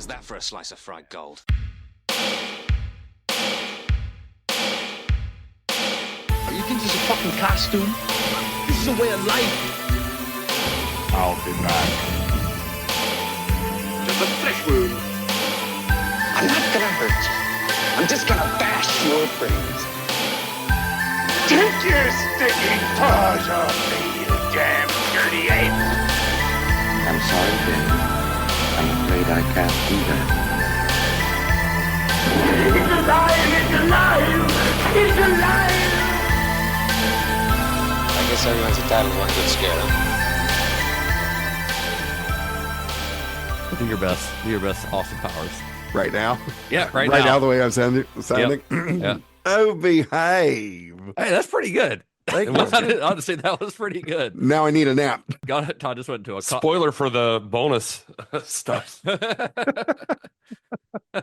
How's that for a slice of fried gold? You think this is a fucking costume? This is a way of life. I'll be back. Just a flesh wound. I'm not gonna hurt you. I'm just gonna bash your brains. Take your sticking paws off me, you damn dirty ape! I'm sorry, Dave. I'm afraid I can't do that. It's alive! It's alive! It's alive! I guess everyone's entitled to one good scare, huh? Do your best. Do your best, Austin Powers. Right now? Yeah, right now. Right now, now. the way I'm sounding? Yeah. Oh, behave. Hey, that's pretty good. Thank you. Honestly, that was pretty good. Now I need a nap. Got it. Todd just went into a spoiler for the bonus stuff.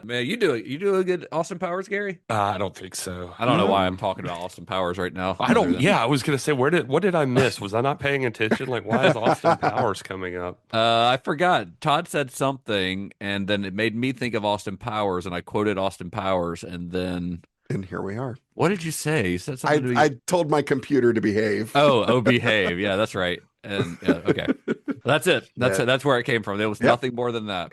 Man, you do a good Austin Powers, Gary. I don't think so. I don't know why I'm talking about Austin Powers right now. I don't. Yeah, I was gonna say, what did I miss? Was I not paying attention? Like, why is Austin Powers coming up? I forgot. Todd said something, and then it made me think of Austin Powers, and I quoted Austin Powers, and then. And here we are. What did you say? You said something to me. I told my computer to behave. Oh, behave. Yeah, that's right. And okay, that's it. That's where it came from. There was nothing more than that.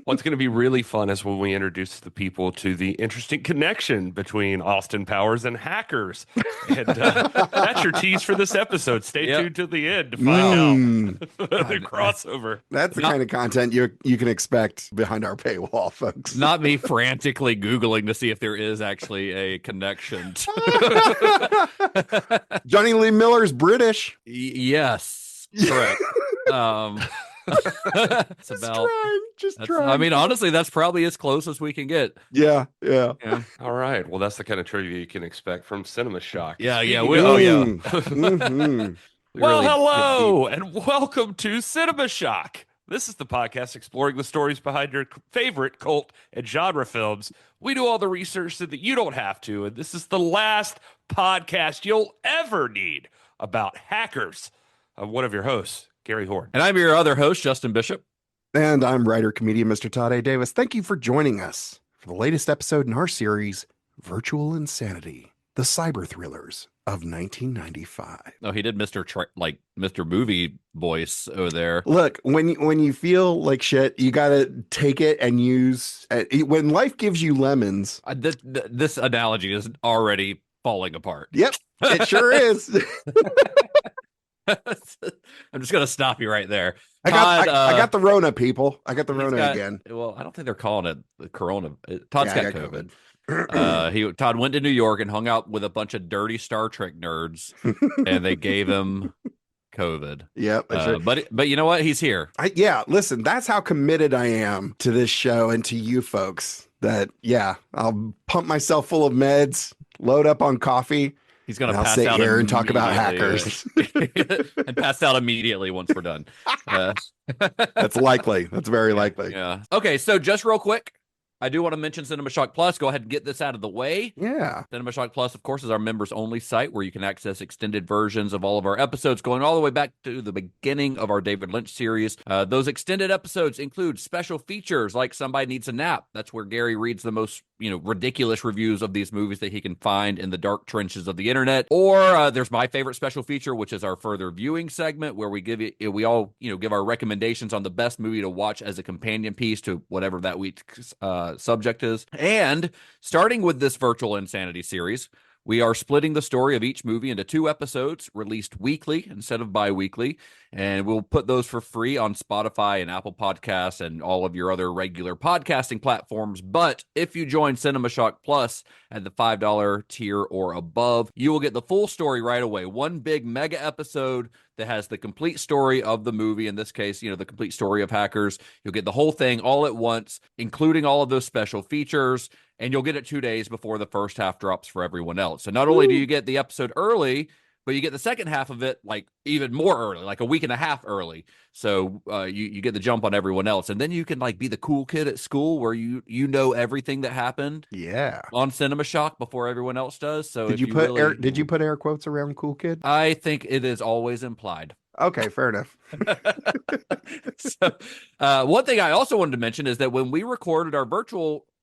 What's going to be really fun is when we introduce the people to the interesting connection between Austin Powers and hackers. And that's your tease for this episode. Stay tuned to the end to find out the crossover. That's the kind of content you can expect behind our paywall, folks. Not me frantically Googling to see if there is actually a connection. Jonny Lee Miller's British. Yes, correct. It's about. Just trying. I mean, honestly, that's probably as close as we can get. Yeah. All right. Well, that's the kind of trivia you can expect from Cinema Shock. Yeah. Mm-hmm. Well, hello, and welcome to Cinema Shock. This is the podcast exploring the stories behind your favorite cult and genre films. We do all the research so that you don't have to, and this is the last podcast you'll ever need about hackers. I'm one of your hosts, Gary Horn. And I'm your other host, Justin Bishop. And I'm writer-comedian Mr. Todd A. Davis. Thank you for joining us for the latest episode in our series, Virtual Insanity, the Cyber Thrillers of 1995. Oh, he did Mr. Mr. Movie voice over there. Look, when you feel like shit, you got to take it and use when life gives you lemons. This analogy is already falling apart. Yep, it sure is. I'm just going to stop you right there. I got the Rona, people. I got the Rona again. Well, I don't think they're calling it the Corona. Todd's got COVID. Todd went to New York and hung out with a bunch of dirty Star Trek nerds, and they gave him COVID. Yep. But you know what? He's here. Listen, that's how committed I am to this show and to you folks. That I'll pump myself full of meds, load up on coffee. He's going to pass sit out here and talk about hackers and pass out immediately once we're done. That's likely. That's very likely. Yeah. Okay. So just real quick, I do want to mention Cinema Shock Plus. Go ahead and get this out of the way. Yeah. Cinema Shock Plus, of course, is our members-only site where you can access extended versions of all of our episodes going all the way back to the beginning of our David Lynch series. Those extended episodes include special features like Somebody Needs a Nap. That's where Gary reads the most ridiculous reviews of these movies that he can find in the dark trenches of the internet. Or there's my favorite special feature, which is our further viewing segment, where we give our recommendations on the best movie to watch as a companion piece to whatever that week's subject is. And starting with this Virtual Insanity series, we are splitting the story of each movie into 2 episodes released weekly instead of bi-weekly, and we'll put those for free on Spotify and Apple Podcasts and all of your other regular podcasting platforms. But if you join Cinema Shock Plus at the $5 tier or above, you will get the full story right away. One big mega episode that has the complete story of the movie. In this case, the complete story of hackers. You'll get the whole thing all at once, including all of those special features. And you'll get it 2 days before the first half drops for everyone else. So not only do you get the episode early, but you get the second half of it like even more early, like a week and a half early. So you get the jump on everyone else. And then you can be the cool kid at school where you know everything that happened. Yeah. On Cinema Shock before everyone else does. So did you put air quotes around cool kid? I think it is always implied. Okay, fair enough. So, one thing I also wanted to mention is that when we recorded our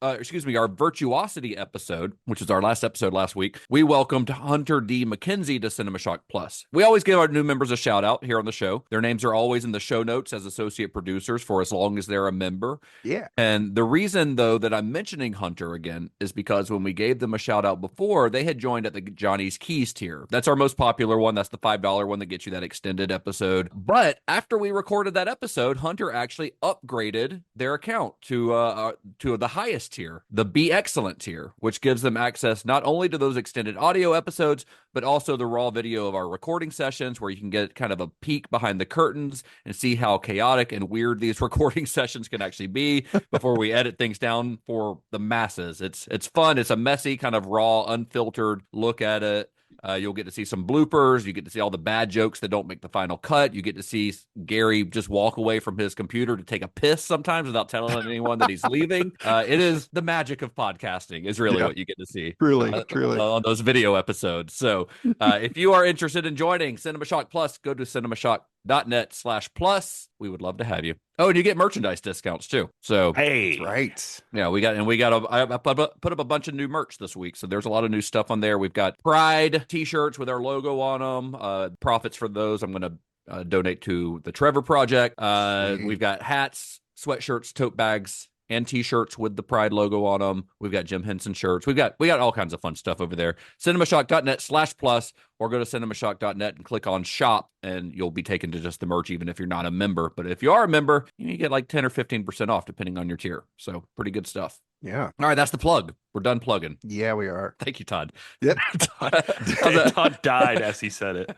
our Virtuosity episode, which was our last episode last week, we welcomed Hunter D. McKenzie to Cinema Shock Plus. We always give our new members a shout out here on the show. Their names are always in the show notes as associate producers for as long as they're a member. Yeah. And the reason, though, that I'm mentioning Hunter again is because when we gave them a shout out before, they had joined at the Johnny's Keys tier. That's our most popular one. That's the $5 one that gets you that extended episode. But after we recorded that episode, Hunter actually upgraded their account to the highest tier, the Be Excellent tier, which gives them access not only to those extended audio episodes, but also the raw video of our recording sessions, where you can get kind of a peek behind the curtains and see how chaotic and weird these recording sessions can actually be before we edit things down for the masses. It's fun. It's a messy, kind of raw, unfiltered look at it. You'll get to see some bloopers. You get to see all the bad jokes that don't make the final cut. You get to see Gary just walk away from his computer to take a piss sometimes without telling anyone that he's leaving. It is the magic of podcasting is really what you get to see. Truly. On those video episodes. So if you are interested in joining Cinema Shock Plus, go to cinemashock.net/plus. We would love to have you. Oh, and you get merchandise discounts too. So Hey, That's right. yeah, I put up a bunch of new merch this week. So there's a lot of new stuff on there. We've got Pride t-shirts with our logo on them. Profits for those I'm going to donate to the Trevor Project. We've got hats, sweatshirts, tote bags, and t-shirts with the Pride logo on them. We've got Jim Henson shirts. We got all kinds of fun stuff over there. cinemashock.net/plus, or go to cinemashock.net and click on shop, and you'll be taken to just the merch, even if you're not a member. But if you are a member, you get like 10 or 15% off, depending on your tier. So pretty good stuff. Yeah. All right, that's the plug. We're done plugging. Yeah, we are. Thank you, Todd. Yep. Todd died as he said it.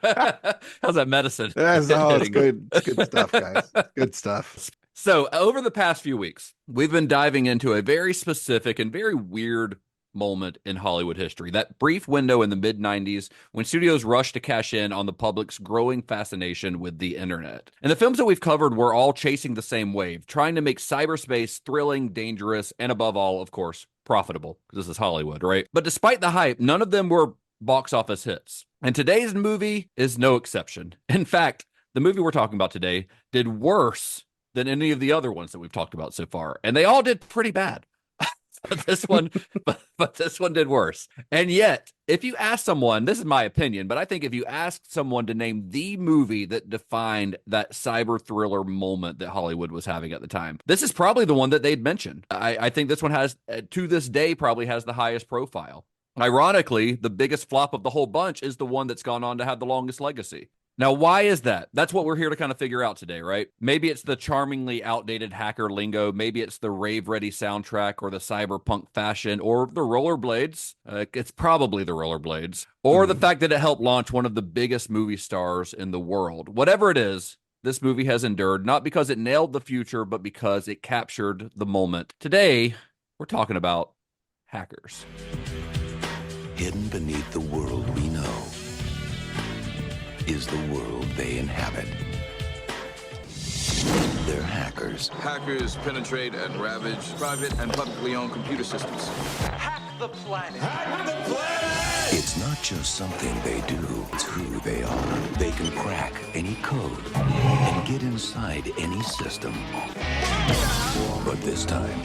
How's that medicine? It's good. It's good stuff, guys. Good stuff. So over the past few weeks, we've been diving into a very specific and very weird moment in Hollywood history, that brief window in the mid-90s when studios rushed to cash in on the public's growing fascination with the internet. And the films that we've covered were all chasing the same wave, trying to make cyberspace thrilling, dangerous, and above all, of course, profitable, because this is Hollywood, right? But despite the hype, none of them were box office hits. And today's movie is no exception. In fact, the movie we're talking about today did worse than any of the other ones that we've talked about so far. And they all did pretty bad. But this one did worse. And yet, if you ask someone, this is my opinion, but I think if you ask someone to name the movie that defined that cyber thriller moment that Hollywood was having at the time, this is probably the one that they'd mention. I think this one has, to this day, probably has the highest profile. Ironically, the biggest flop of the whole bunch is the one that's gone on to have the longest legacy. Now, why is that? That's what we're here to kind of figure out today, right? Maybe it's the charmingly outdated hacker lingo. Maybe it's the rave-ready soundtrack or the cyberpunk fashion or the rollerblades. It's probably the rollerblades. Or the fact that it helped launch one of the biggest movie stars in the world. Whatever it is, this movie has endured, not because it nailed the future, but because it captured the moment. Today, we're talking about Hackers. Hidden beneath the world we know is the world they inhabit. They're hackers. Hackers penetrate and ravage private and publicly owned computer systems. Hack the planet! Hack the planet! It's not just something they do, it's who they are. They can crack any code and get inside any system. But this time,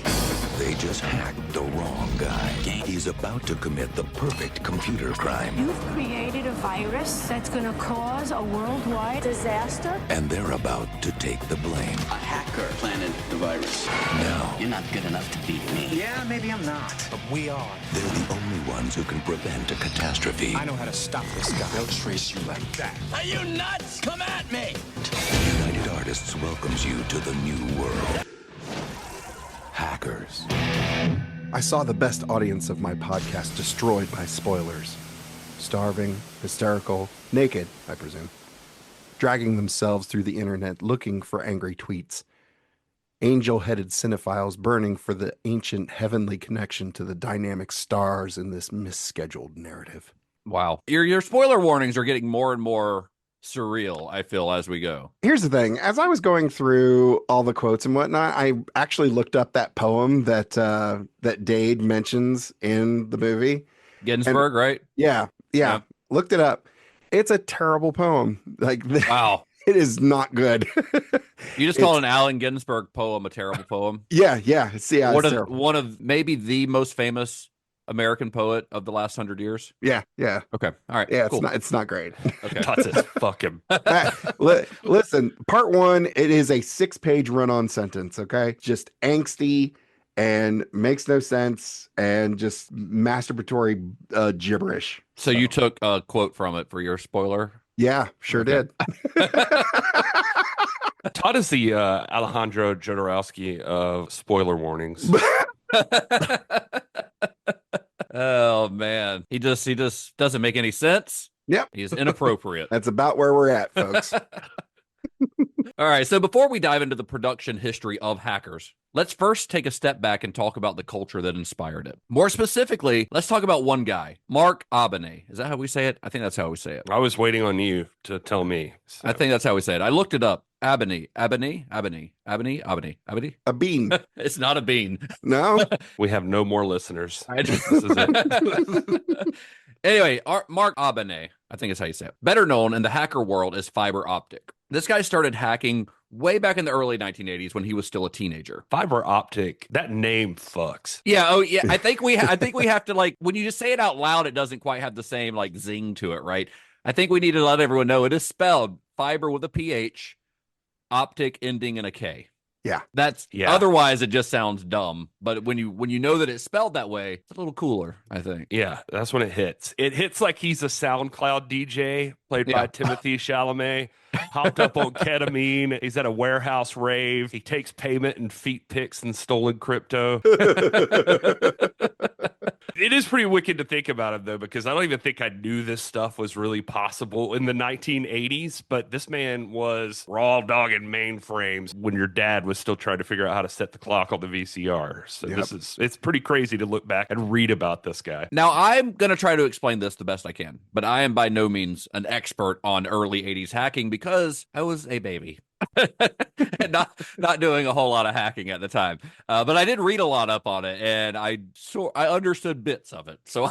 they just hacked the wrong guy. He's about to commit the perfect computer crime. You've created a virus that's gonna cause a worldwide disaster? And they're about to take the blame. A hacker planted the virus. Now, You're not good enough to beat me. Yeah, maybe I'm not, but we are. they're the only ones who can prevent a catastrophe. I know how to stop this guy. They'll trace you like that. Are you nuts? Come at me! United Artists welcomes you to the new world. Hackers. I saw the best audience of my podcast destroyed by spoilers. Starving, hysterical, naked, I presume. Dragging themselves through the internet looking for angry tweets. Angel-headed cinephiles burning for the ancient heavenly connection to the dynamic stars in this misscheduled narrative. Wow. Your spoiler warnings are getting more and more surreal, I feel, as we go. Here's the thing. As I was going through all the quotes and whatnot, I actually looked up that poem that that Dade mentions in the movie. Ginsburg, right? Yeah. Looked it up. It's a terrible poem. Like, Wow. It is not good. You just call an Allen Ginsberg poem a terrible poem? Yeah. It's terrible. One of maybe the most famous American poet of the last 100 years. Yeah. Okay. All right. Yeah, cool. it's not great. Okay. That's it. Fuck him. Listen, part 1, it is a 6-page run-on sentence, okay? Just angsty and makes no sense and just masturbatory gibberish. So you took a quote from it for your spoiler? Yeah, sure did. Todd is the Alejandro Jodorowsky of spoiler warnings. Oh man, he just doesn't make any sense. Yep, he's inappropriate. That's about where we're at, folks. All right, so before we dive into the production history of Hackers, let's first take a step back and talk about the culture that inspired it. More specifically, let's talk about one guy, Mark Abene. Is that how we say it? I think that's how we say it. I was waiting on you to tell me. So. I think that's how we say it. I looked it up. Abene. A bean. It's not a bean. No. We have no more listeners. This is it. Anyway, Mark Abene, I think is how you say it. Better known in the hacker world as Fiber Optic. This guy started hacking way back in the early 1980s when he was still a teenager. Fiber Optic, that name fucks. Yeah, oh yeah, I think we have to, like, when you just say it out loud, it doesn't quite have the same like zing to it, right? I think we need to let everyone know it is spelled fiber with a PH, optic ending in a K. Yeah. Otherwise it just sounds dumb. But when you know that it's spelled that way, it's a little cooler, I think. Yeah, that's when it hits. It hits like he's a SoundCloud DJ played by Timothy Chalamet, hopped up on ketamine. He's at a warehouse rave. He takes payment in feet pics and stolen crypto. It is pretty wicked to think about it, though, because I don't even think I knew this stuff was really possible in the 1980s. But this man was raw dogging mainframes when your dad was still trying to figure out how to set the clock on the VCR. So it's pretty crazy to look back and read about this guy. Now, I'm going to try to explain this the best I can, but I am by no means an expert on early 80s hacking because I was a baby. And not doing a whole lot of hacking at the time, but I did read a lot up on it, and I understood bits of it. So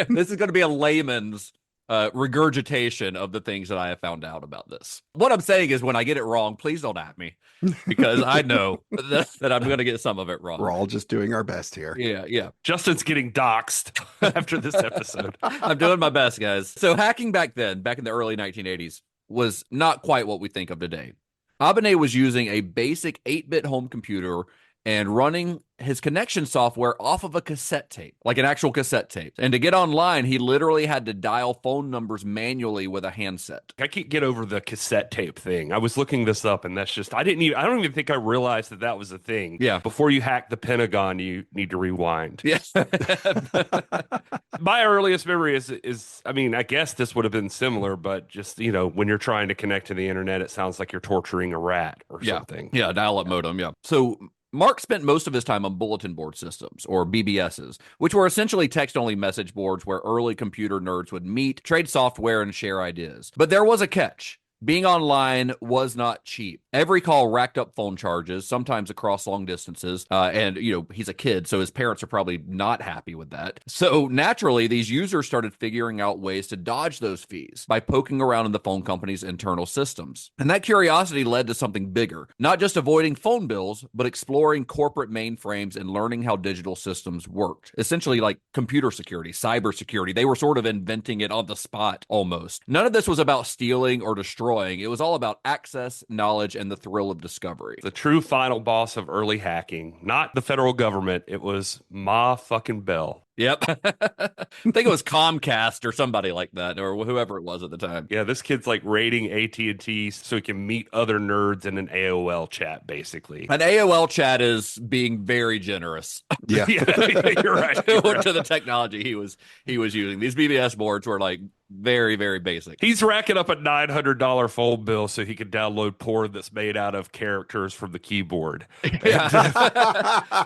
this is going to be a layman's regurgitation of the things that I have found out about this. What I'm saying is, when I get it wrong, please don't at me, because I know that I'm going to get some of it wrong. We're all just doing our best here. Yeah. Justin's getting doxxed after this episode. I'm doing my best, guys. So hacking back in the early 1980s, was not quite what we think of today. Abene was using a basic 8-bit home computer and running his connection software off of a cassette tape, like an actual cassette tape. And to get online, he literally had to dial phone numbers manually with a handset. I can't get over the cassette tape thing. I was looking this up, and that's just, I don't even think I realized that was a thing. Yeah. Before you hack the Pentagon, you need to rewind. Yeah. My earliest memory is, I mean, I guess this would have been similar, but just, when you're trying to connect to the internet, it sounds like you're torturing a rat or something. Yeah, dial-up modem, yeah. So Mark spent most of his time on bulletin board systems, or BBSs, which were essentially text-only message boards where early computer nerds would meet, trade software, and share ideas. But there was a catch. Being online was not cheap. Every call racked up phone charges, sometimes across long distances. And, he's a kid, so his parents are probably not happy with that. So naturally, these users started figuring out ways to dodge those fees by poking around in the phone company's internal systems. And that curiosity led to something bigger, not just avoiding phone bills, but exploring corporate mainframes and learning how digital systems worked. Essentially like computer security, cybersecurity. They were sort of inventing it on the spot almost. None of this was about stealing or destroying. It was all about access, knowledge, and the thrill of discovery. The true final boss of early hacking, not the federal government. It was Ma fucking Bell. Yep. I think it was Comcast or somebody like that, or whoever it was at the time. Yeah, this kid's like raiding AT&T so he can meet other nerds in an AOL chat, basically. An AOL chat is being very generous. Yeah. You're right. To the technology he was using. These BBS boards were like very, very basic. He's racking up a $900 phone bill so he can download porn that's made out of characters from the keyboard. Yeah.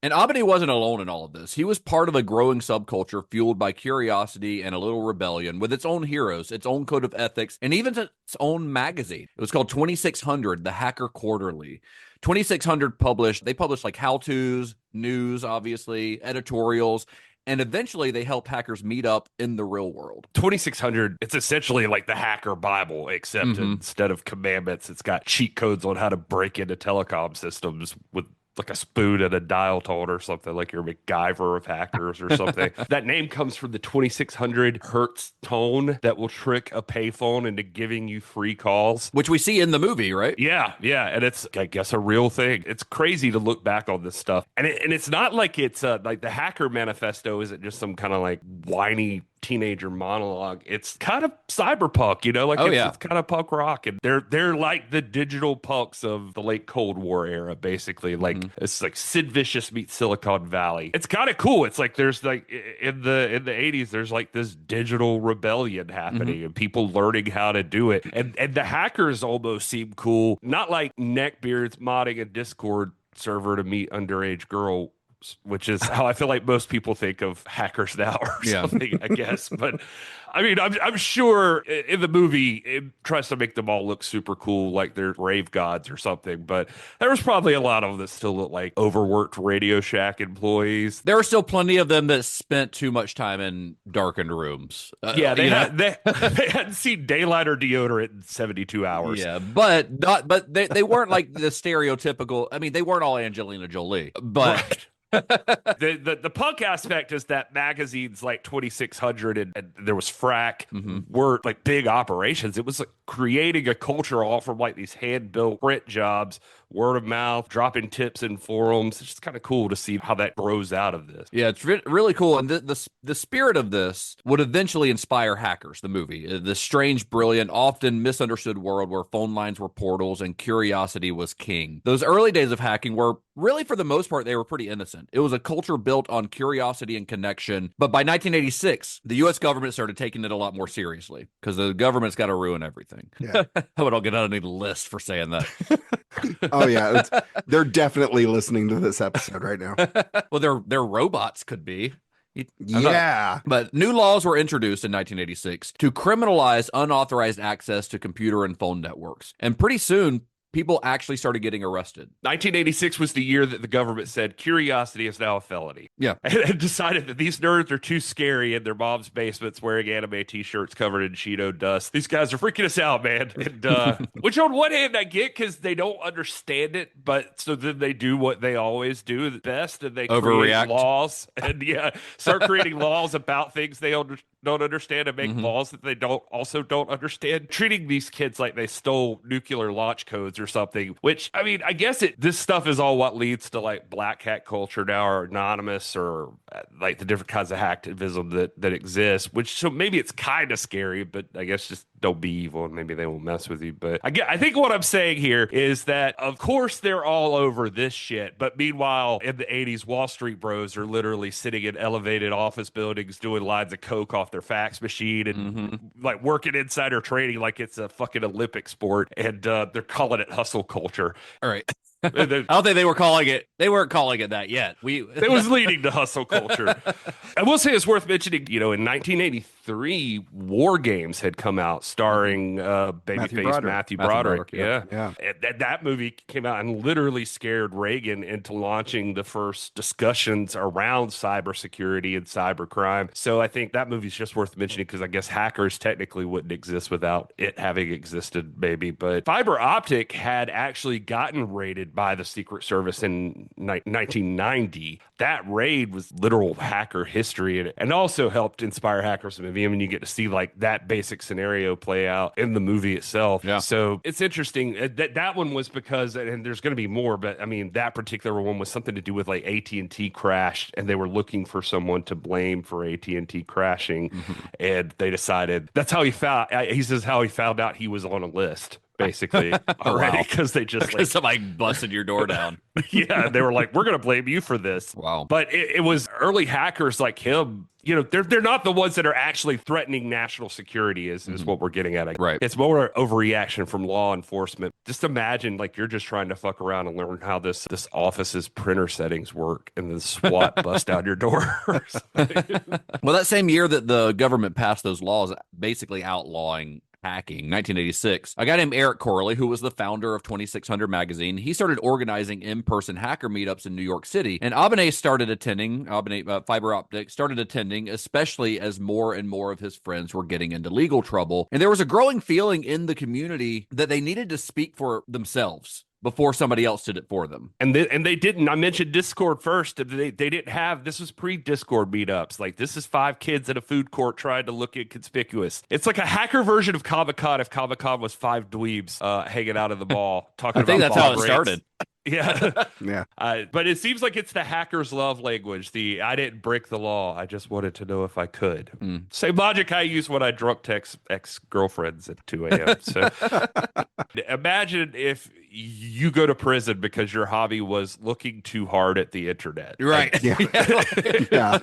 And Abene wasn't alone in all of this. He was part of a growing subculture fueled by curiosity and a little rebellion, with its own heroes, its own code of ethics, and even its own magazine. It was called 2600, the Hacker Quarterly. 2600 published like how-tos, news, obviously, editorials, and eventually they help hackers meet up in the real world. 2600, it's essentially like the hacker Bible, except instead of commandments, it's got cheat codes on how to break into telecom systems with like a spoon and a dial tone or something, like you're MacGyver of hackers or something. That name comes from the 2600 hertz tone that will trick a payphone into giving you free calls. Which we see in the movie, right? Yeah. And it's, I guess, a real thing. It's crazy to look back on this stuff. And it's not like it's like the hacker manifesto isn't just some kind of like whiny teenager monologue. It's kind of cyberpunk, like it's kind of punk rock, and they're like the digital punks of the late Cold War era, basically. Like it's like Sid Vicious meets Silicon Valley. It's kind of cool. It's like there's like in the 80s there's like this digital rebellion happening and people learning how to do it, and the hackers almost seem cool, not like neckbeards modding a Discord server to meet underage girl, which is how I feel like most people think of hackers now or something, I guess. But I mean, I'm sure in the movie it tries to make them all look super cool, like they're rave gods or something. But there was probably a lot of them that still look like overworked Radio Shack employees. There were still plenty of them that spent too much time in darkened rooms. They hadn't seen daylight or deodorant in 72 hours. Yeah, but they weren't like the stereotypical. I mean, they weren't all Angelina Jolie, but. Right. the punk aspect is that magazines like 2600 and there was Frack were like big operations. It was like creating a culture all from like these hand-built print jobs, word of mouth, dropping tips in forums. It's just kind of cool to see how that grows out of this. Yeah, it's really cool. And the spirit of this would eventually inspire Hackers, the movie. The strange, brilliant, often misunderstood world where phone lines were portals and curiosity was king. Those early days of hacking were really, for the most part, they were pretty innocent. It was a culture built on curiosity and connection. But by 1986, the U.S. government started taking it a lot more seriously because the government's got to ruin everything. Yeah. I would all get on any list for saying that. Oh, yeah. They're definitely listening to this episode right now. Well, their robots could be. But new laws were introduced in 1986 to criminalize unauthorized access to computer and phone networks. And pretty soon, people actually started getting arrested. 1986 was the year that the government said curiosity is now a felony. Yeah. And decided that these nerds are too scary in their mom's basements wearing anime t-shirts covered in Cheeto dust. These guys are freaking us out, man. And, which on one hand I get because they don't understand it, but so then they do what they always do the best, and they create laws and start creating laws about things they don't understand and make laws that they don't understand, treating these kids like they stole nuclear launch codes or something, which, I mean, I guess this stuff is all what leads to like black hat culture now, or anonymous, or like the different kinds of hacktivism that exist, which, so maybe it's kind of scary, but I guess just don't be evil and maybe they won't mess with you. But I think what I'm saying here is that, of course, they're all over this shit, but meanwhile, in the 80s, Wall Street bros are literally sitting in elevated office buildings doing lines of coke off their fax machine and like working insider trading like it's a fucking Olympic sport, and they're calling it hustle culture. All right. I don't think they were calling it. They weren't calling it that yet. It was leading to hustle culture. I will say it's worth mentioning, in 1983, War Games had come out starring babyface Matthew Broderick. Yeah. And that movie came out and literally scared Reagan into launching the first discussions around cybersecurity and cybercrime. So I think that movie's just worth mentioning because I guess Hackers technically wouldn't exist without it having existed, maybe. But fiber optic had actually gotten raided by the Secret Service in 1990. That raid was literal hacker history, and also helped inspire Hackers the movie. I mean, you get to see like that basic scenario play out in the movie itself. Yeah. So it's interesting. That one was because, and there's going to be more, but I mean, that particular one was something to do with like AT&T crashed, and they were looking for someone to blame for AT&T crashing, and they decided that's how he found. He says how he found out he was on a list, basically, already, because they just like somebody busted your door down. Yeah, they were like, we're going to blame you for this. Wow. But it was early hackers like him. They're not the ones that are actually threatening national security is what we're getting at. Right. It's more overreaction from law enforcement. Just imagine like you're just trying to fuck around and learn how this office's printer settings work, and the SWAT bust down your door. Well, that same year that the government passed those laws basically outlawing hacking. 1986, a guy named Eric Corley, who was the founder of 2600 magazine, he started organizing in-person hacker meetups in New York City. And Abene started attending, Fiber Optic started attending, especially as more and more of his friends were getting into legal trouble. And there was a growing feeling in the community that they needed to speak for themselves before somebody else did it for them. And they didn't. I mentioned Discord first. They didn't have, this was pre-Discord meetups. Like, this is 5 kids at a food court trying to look inconspicuous. It's like a hacker version of Comic-Con if Comic-Con was 5 dweebs hanging out of the mall talking about I think that's how it rates. started. Yeah. Yeah. But it seems like it's the hacker's love language. I didn't break the law. I just wanted to know if I could. Same logic I use when I drunk text ex-girlfriends at 2 a.m. So imagine if you go to prison because your hobby was looking too hard at the internet. Right. Yeah.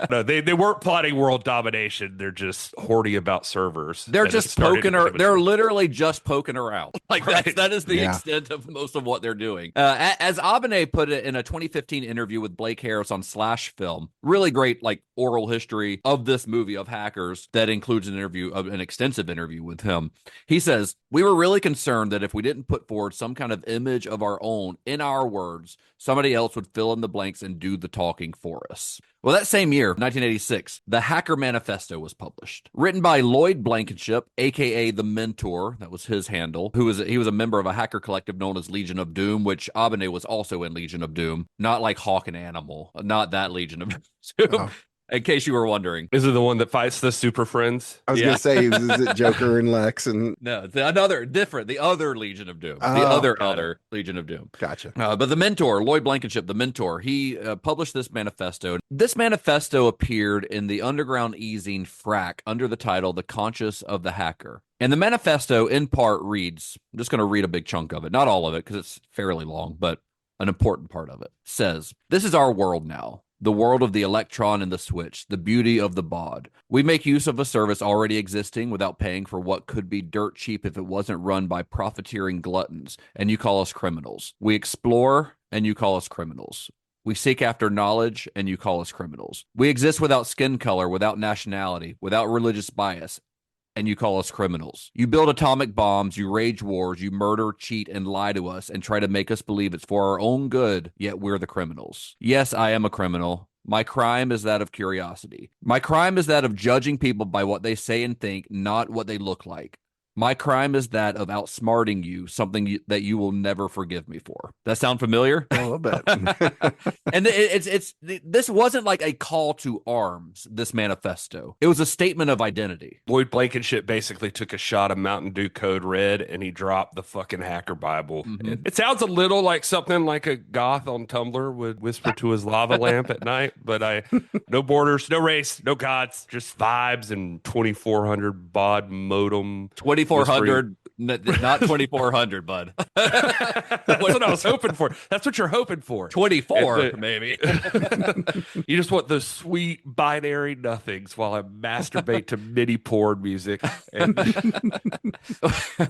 No, they weren't plotting world domination. They're just horny about servers. They're just poking they're literally just poking around. Like Right. that is the extent of most of what they're doing. As Abene put it in a 2015 interview with Blake Harris on Slash Film, really great like oral history of this movie of hackers that includes an extensive interview with him. He says, "We were really concerned that if we didn't put forward some kind of image of our own in our words, somebody else would fill in the blanks and do the talking for us." Well, that same year, 1986, the Hacker Manifesto was published. Written by Lloyd Blankenship, a.k.a. The Mentor, that was his handle, he was a member of a hacker collective known as Legion of Doom, which Abene was also in Legion of Doom. Not like Hawk and Animal, not that Legion of Doom. Oh. In case you were wondering. Is it the one that fights the Super Friends? I was going to say, is it Joker and Lex? And No, the other Legion of Doom. The other Legion of Doom. Gotcha. But the Mentor, Lloyd Blankenship, the Mentor, he published this manifesto. This manifesto appeared in the underground e-zine Phreak under the title The Conscience of the Hacker. And the manifesto, in part, reads, I'm just going to read a big chunk of it, not all of it, because it's fairly long, but an important part of it. Says, "This is our world now. The world of the electron and the switch, the beauty of the baud. We make use of a service already existing without paying for what could be dirt cheap if it wasn't run by profiteering gluttons, and you call us criminals. We explore, and you call us criminals. We seek after knowledge, and you call us criminals. We exist without skin color, without nationality, without religious bias, and you call us criminals. You build atomic bombs, you rage wars, you murder, cheat, and lie to us and try to make us believe it's for our own good, yet we're the criminals. Yes, I am a criminal. My crime is that of curiosity. My crime is that of judging people by what they say and think, not what they look like. My crime is that of outsmarting you, something that you will never forgive me for." That sound familiar? A little bit. And this wasn't like a call to arms, this manifesto. It was a statement of identity. Lloyd Blankenship basically took a shot of Mountain Dew Code Red and he dropped the fucking Hacker Bible. Mm-hmm. It sounds a little like something like a goth on Tumblr would whisper to his lava lamp at night, but no borders, no race, no gods, just vibes and 2400 baud modem. 2400, not 2400, bud. That's what I was hoping for. That's what you're hoping for. 24, maybe. You just want those sweet binary nothings while I masturbate to MIDI porn music.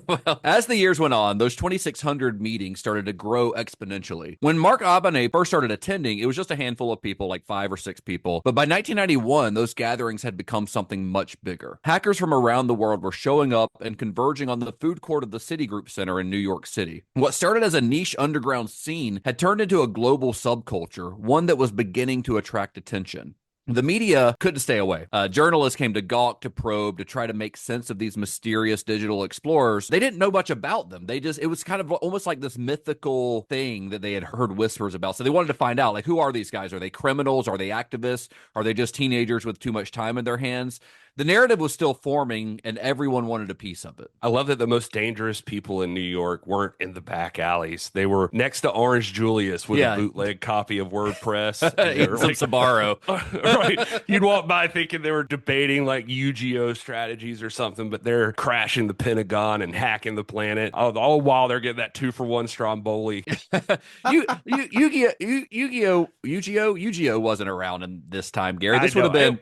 Well, as the years went on, those 2600 meetings started to grow exponentially. When Mark Abene first started attending, it was just a handful of people, like 5 or 6 people. But by 1991, those gatherings had become something much bigger. Hackers from around the world were showing up and converging on the food court of the Citigroup Center in New York City. What started as a niche underground scene had turned into a global subculture, one that was beginning to attract attention. The media couldn't stay away. Journalists came to gawk, to probe, to try to make sense of these mysterious digital explorers. They didn't know much about them. It was kind of almost like this mythical thing that they had heard whispers about. So they wanted to find out, like, who are these guys? Are they criminals? Are they activists? Are they just teenagers with too much time in their hands? The narrative was still forming, and everyone wanted a piece of it. I love that the most dangerous people in New York weren't in the back alleys. They were next to Orange Julius with a bootleg copy of WordPress. Some Sbarro. Right. You'd walk by thinking they were debating like Yu-Gi-Oh strategies or something, but they're crashing the Pentagon and hacking the planet. All while they're getting that 2-for-1 Stromboli. Yu-Gi-Oh wasn't around in this time, Gary. This would have been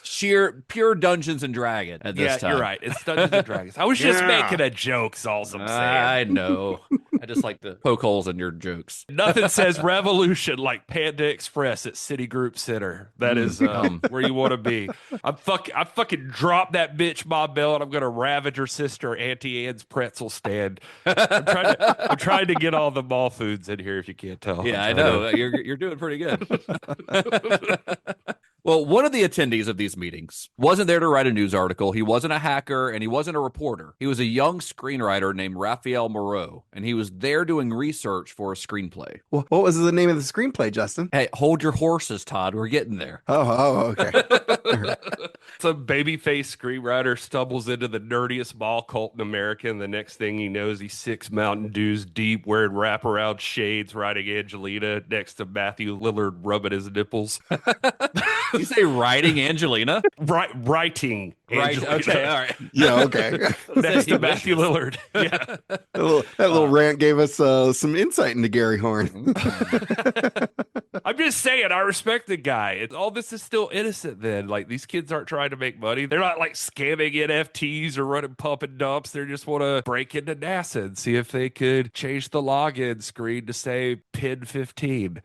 pure Dungeons and Dragon at this time. Yeah, you're right. It's Dungeons and Dragons. I was just making a joke, is all I'm saying. I know. I just like to poke holes in your jokes. Nothing says revolution like Panda Express at Citigroup Center. That is where you want to be. I fucking drop that bitch Bob Bell, and I'm gonna ravage her sister Auntie Anne's pretzel stand. I'm trying to get all the mall foods in here. If you can't tell. Yeah, I know. You're doing pretty good. Well, one of the attendees of these meetings wasn't there to write a news article. He wasn't a hacker, and he wasn't a reporter. He was a young screenwriter named Rafael Moreu, and he was there doing research for a screenplay. Well, what was the name of the screenplay, Justin? Hey, hold your horses, Todd. We're getting there. Oh, okay. Some babyface screenwriter stumbles into the nerdiest mall cult in America, and the next thing he knows, he's 6 Mountain Dews deep, wearing wraparound shades, riding Angelina next to Matthew Lillard rubbing his nipples. You say writing Angelina? Writing Angelina. Right. Okay. All right. Yeah. Okay. Next to Matthew Lillard. Yeah. That little rant gave us some insight into Gary Horn. I'm just saying, I respect the guy. All this is still innocent then. Like, these kids aren't trying to make money. They're not like scamming NFTs or running pump and dumps. They just want to break into NASA and see if they could change the login screen to say PIN 15.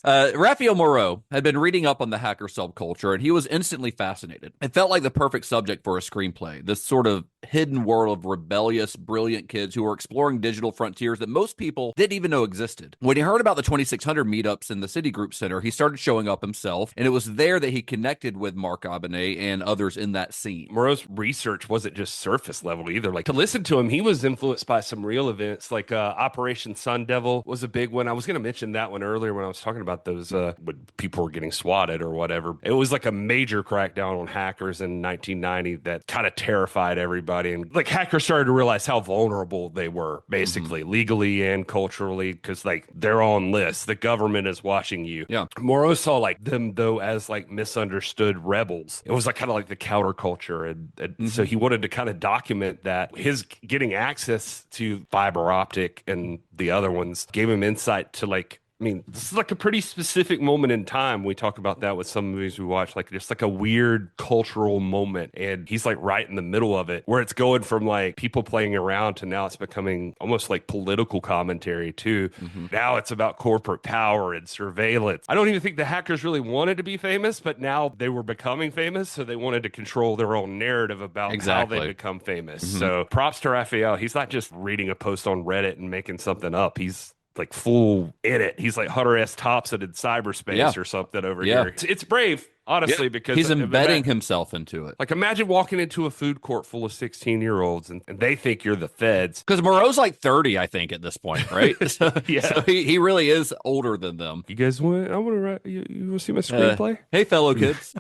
Rafael Moreu had been reading up on the hacker subculture, and he was instantly fascinated. It felt like the perfect subject for a screenplay, this sort of hidden world of rebellious, brilliant kids who were exploring digital frontiers that most people didn't even know existed. When he heard about the 2600 meetups in the Citigroup Center, he started showing up himself, and it was there that he connected with Mark Abonnet and others in that scene. Moreu's research wasn't just surface level either. Like, to listen to him, he was influenced by some real events, like Operation Sun Devil was a big one. I was going to mention that one earlier when I was talking about those when people were getting swatted or whatever. It was like a major crackdown on hackers in 1990 that kind of terrified everybody, and like hackers started to realize how vulnerable they were, basically, legally and culturally, because like they're on lists, the government is watching you. Yeah. Moreu saw like them though as like misunderstood rebels. It was like kind of like the counterculture, and so he wanted to kind of document that. His getting access to fiber optic and the other ones gave him insight to like, I mean, this is like a pretty specific moment in time. We talk about that with some movies we watch, like just like a weird cultural moment. And he's like right in the middle of it, where it's going from like people playing around to now it's becoming almost like political commentary too. Now it's about corporate power and surveillance. I don't even think the hackers really wanted to be famous, but now they were becoming famous. So they wanted to control their own narrative about how they become famous. So props to Raphael. He's not just reading a post on Reddit and making something up. He's like full in it. He's like Hunter S. Thompson in cyberspace or something over here. It's brave, honestly, because he's embedding himself into it. Like, imagine walking into a food court full of 16-year-olds and they think you're the feds. Because Moreu's like 30, I think, at this point, right? So he really is older than them. You guys want? I want to write. You want to see my screenplay? Hey, fellow kids.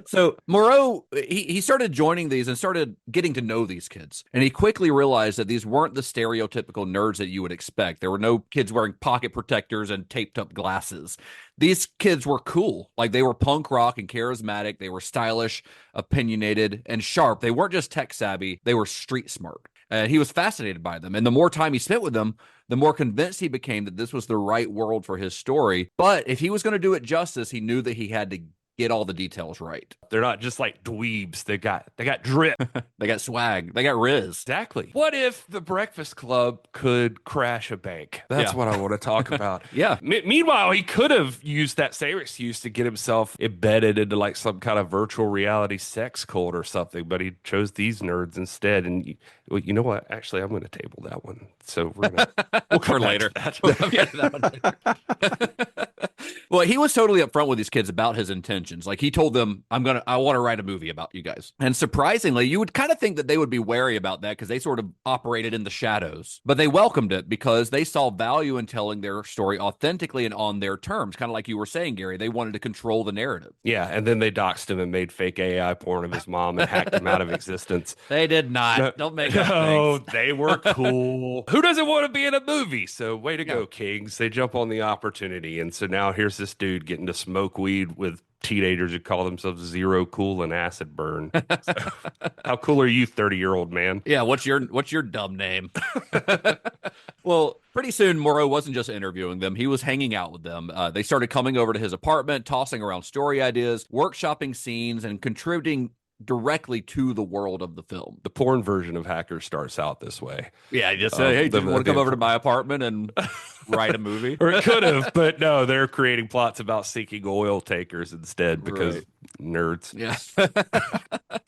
So Moreu, he started joining these and started getting to know these kids. And he quickly realized that these weren't the stereotypical nerds that you would expect. There were no kids wearing pocket protectors and taped up glasses. These kids were cool. Like, they were punk rock and charismatic. They were stylish, opinionated, and sharp. They weren't just tech savvy. They were street smart. And he was fascinated by them. And the more time he spent with them, the more convinced he became that this was the right world for his story. But if he was going to do it justice, he knew that he had to get all the details right. They're not just like dweebs. They got drip. They got swag. They got riz. Exactly. What if the Breakfast Club could crash a bank? That's what I want to talk about. Meanwhile, he could have used that same excuse to get himself embedded into like some kind of virtual reality sex cult or something, but he chose these nerds instead. And you know what? Actually, I'm going to table that one. So we'll cover later. Well, he was totally upfront with these kids about his intentions. Like, he told them, I want to write a movie about you guys. And surprisingly, you would kind of think that they would be wary about that because they sort of operated in the shadows. But they welcomed it because they saw value in telling their story authentically and on their terms. Kind of like you were saying, Gary, they wanted to control the narrative. Yeah, and then they doxed him and made fake AI porn of his mom and hacked him out of existence. They did not. Don't make up things. They were cool. Who doesn't want to be in a movie? So way to go, Kings. They jump on the opportunity. And so now here's this dude getting to smoke weed with teenagers who call themselves Zero Cool and Acid Burn. So, how cool are you, 30-year-old man? Yeah, what's your dumb name? Well, pretty pretty soon, Morrow wasn't just interviewing them. He was hanging out with them. They started coming over to his apartment, tossing around story ideas, workshopping scenes, and contributing directly to the world of the film. The porn version of Hackers starts out this way. Yeah, just say, hey, do you want to come over to my apartment and write a movie? Or it could have, but no, they're creating plots about seeking oil takers instead because nerds. Yeah.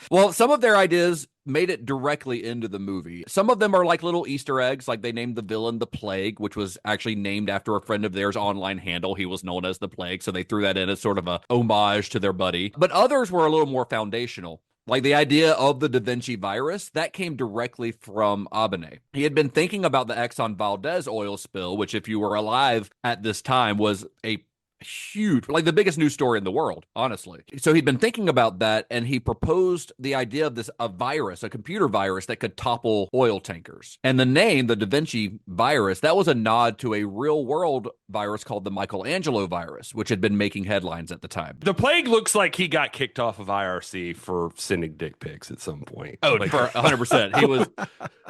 Well, some of their ideas made it directly into the movie. Some of them are like little Easter eggs, like they named the villain the Plague, which was actually named after a friend of theirs' online handle. He was known as the Plague, so they threw that in as sort of a homage to their buddy. But others were a little more foundational. Like the idea of the Da Vinci virus, that came directly from Abene. He had been thinking about the Exxon Valdez oil spill, which if you were alive at this time was a huge, like the biggest news story in the world, honestly. So he'd been thinking about that, and he proposed the idea of a virus, a computer virus that could topple oil tankers. And the name, the Da Vinci virus, that was a nod to a real world virus called the Michelangelo virus, which had been making headlines at the time. The Plague looks like he got kicked off of IRC for sending dick pics at some point. Oh, like, for 100%. He was,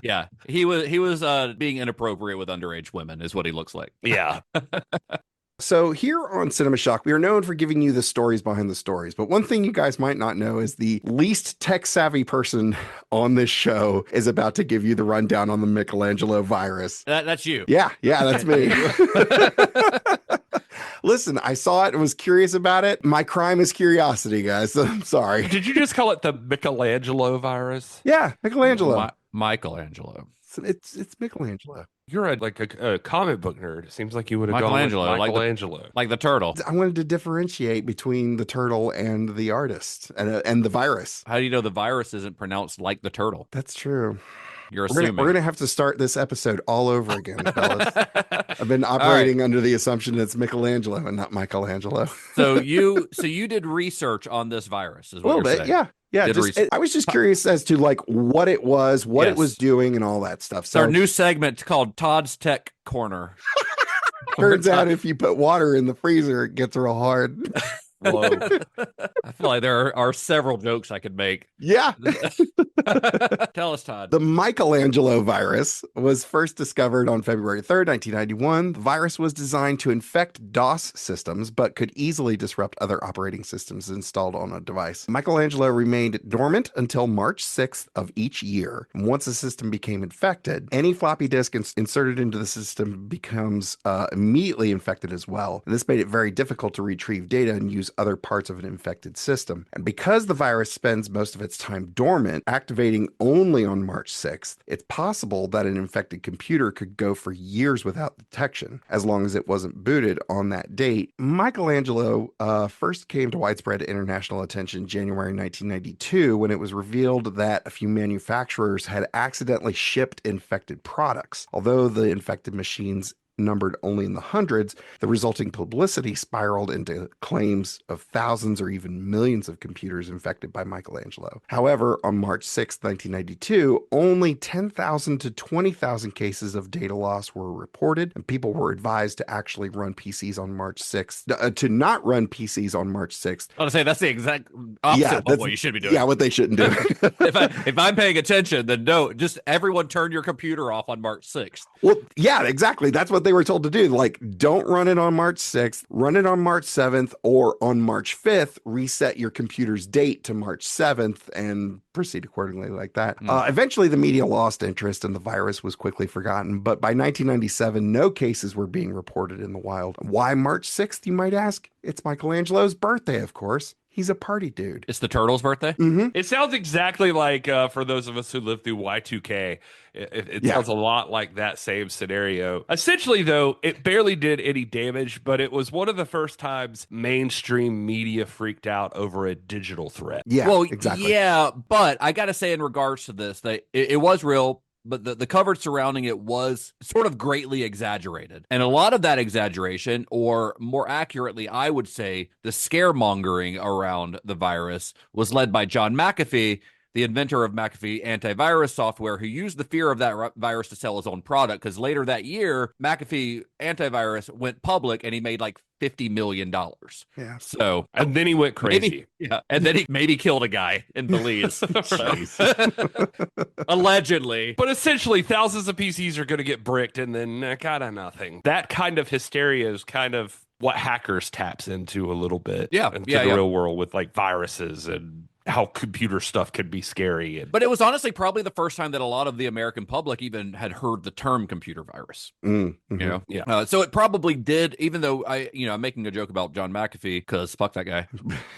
yeah, he was being inappropriate with underage women, is what he looks like. Yeah. So here on Cinema Shock, we are known for giving you the stories behind the stories. But one thing you guys might not know is the least tech-savvy person on this show is about to give you the rundown on the Michelangelo virus. That's you. Yeah, that's me. Listen, I saw it and was curious about it. My crime is curiosity, guys. I'm sorry. Did you just call it the Michelangelo virus? Yeah, Michelangelo. Michelangelo. It's Michelangelo. You're a comic book nerd. It seems like you would have gone with Michelangelo. Like the turtle. I wanted to differentiate between the turtle and the artist and the virus. How do you know the virus isn't pronounced like the turtle? That's true. You're assuming. We're gonna have to start this episode all over again, fellas. I've been operating under the assumption that it's Michelangelo and not Michelangelo. So you did research on this virus, is what you're saying. Yeah. Yeah, I was just curious as to like what it was, what it was doing, and all that stuff. So our new segment called Todd's Tech Corner. Turns out if you put water in the freezer, it gets real hard. Whoa. I feel like there are several jokes I could make. Yeah. Tell us, Todd. The Michelangelo virus was first discovered on February 3rd, 1991. The virus was designed to infect DOS systems, but could easily disrupt other operating systems installed on a device. Michelangelo remained dormant until March 6th of each year. Once the system became infected, any floppy disk inserted into the system becomes immediately infected as well. And this made it very difficult to retrieve data and use other parts of an infected system. And because the virus spends most of its time dormant, activating only on March 6th, it's possible that an infected computer could go for years without detection, as long as it wasn't booted on that date. Michelangelo first came to widespread international attention in January 1992 when it was revealed that a few manufacturers had accidentally shipped infected products. Although the infected machines numbered only in the hundreds, the resulting publicity spiraled into claims of thousands or even millions of computers infected by Michelangelo. However, on March 6, 1992, only 10,000 to 20,000 cases of data loss were reported, and people were advised to actually run PCs on March 6th, to not run PCs on March 6th. I was say that's the exact opposite of what you should be doing. Yeah, what they shouldn't do. if I'm paying attention, then no, just everyone turn your computer off on March 6th. Well, yeah, exactly. That's what they were told to do. Like, don't run it on March 6th, run it on March 7th, or on March 5th, reset your computer's date to March 7th and proceed accordingly like that. Eventually, the media lost interest and the virus was quickly forgotten. But by 1997, no cases were being reported in the wild. Why March 6th, you might ask? It's Michelangelo's birthday, of course. He's a party dude. It's the turtle's birthday? Mm-hmm. It sounds exactly like, for those of us who lived through Y2K, it sounds a lot like that same scenario. Essentially, though, it barely did any damage, but it was one of the first times mainstream media freaked out over a digital threat. Yeah, well, exactly. Yeah, but I got to say in regards to this, that it was real, but the coverage surrounding it was sort of greatly exaggerated. And a lot of that exaggeration, or more accurately, I would say the scaremongering around the virus, was led by John McAfee, the inventor of McAfee antivirus software, who used the fear of that virus to sell his own product. Because later that year, McAfee antivirus went public and he made like $50 million. Yeah. So, and then he went crazy. And then he maybe killed a guy in Belize. Allegedly. But essentially, thousands of PCs are going to get bricked and then kind of nothing. That kind of hysteria is kind of what hackers taps into a little bit. Into the real world with like viruses and how computer stuff could be scary. But it was honestly probably the first time that a lot of the American public even had heard the term computer virus. Mm-hmm. You know? Yeah. So it probably did, even though I'm making a joke about John McAfee because fuck that guy.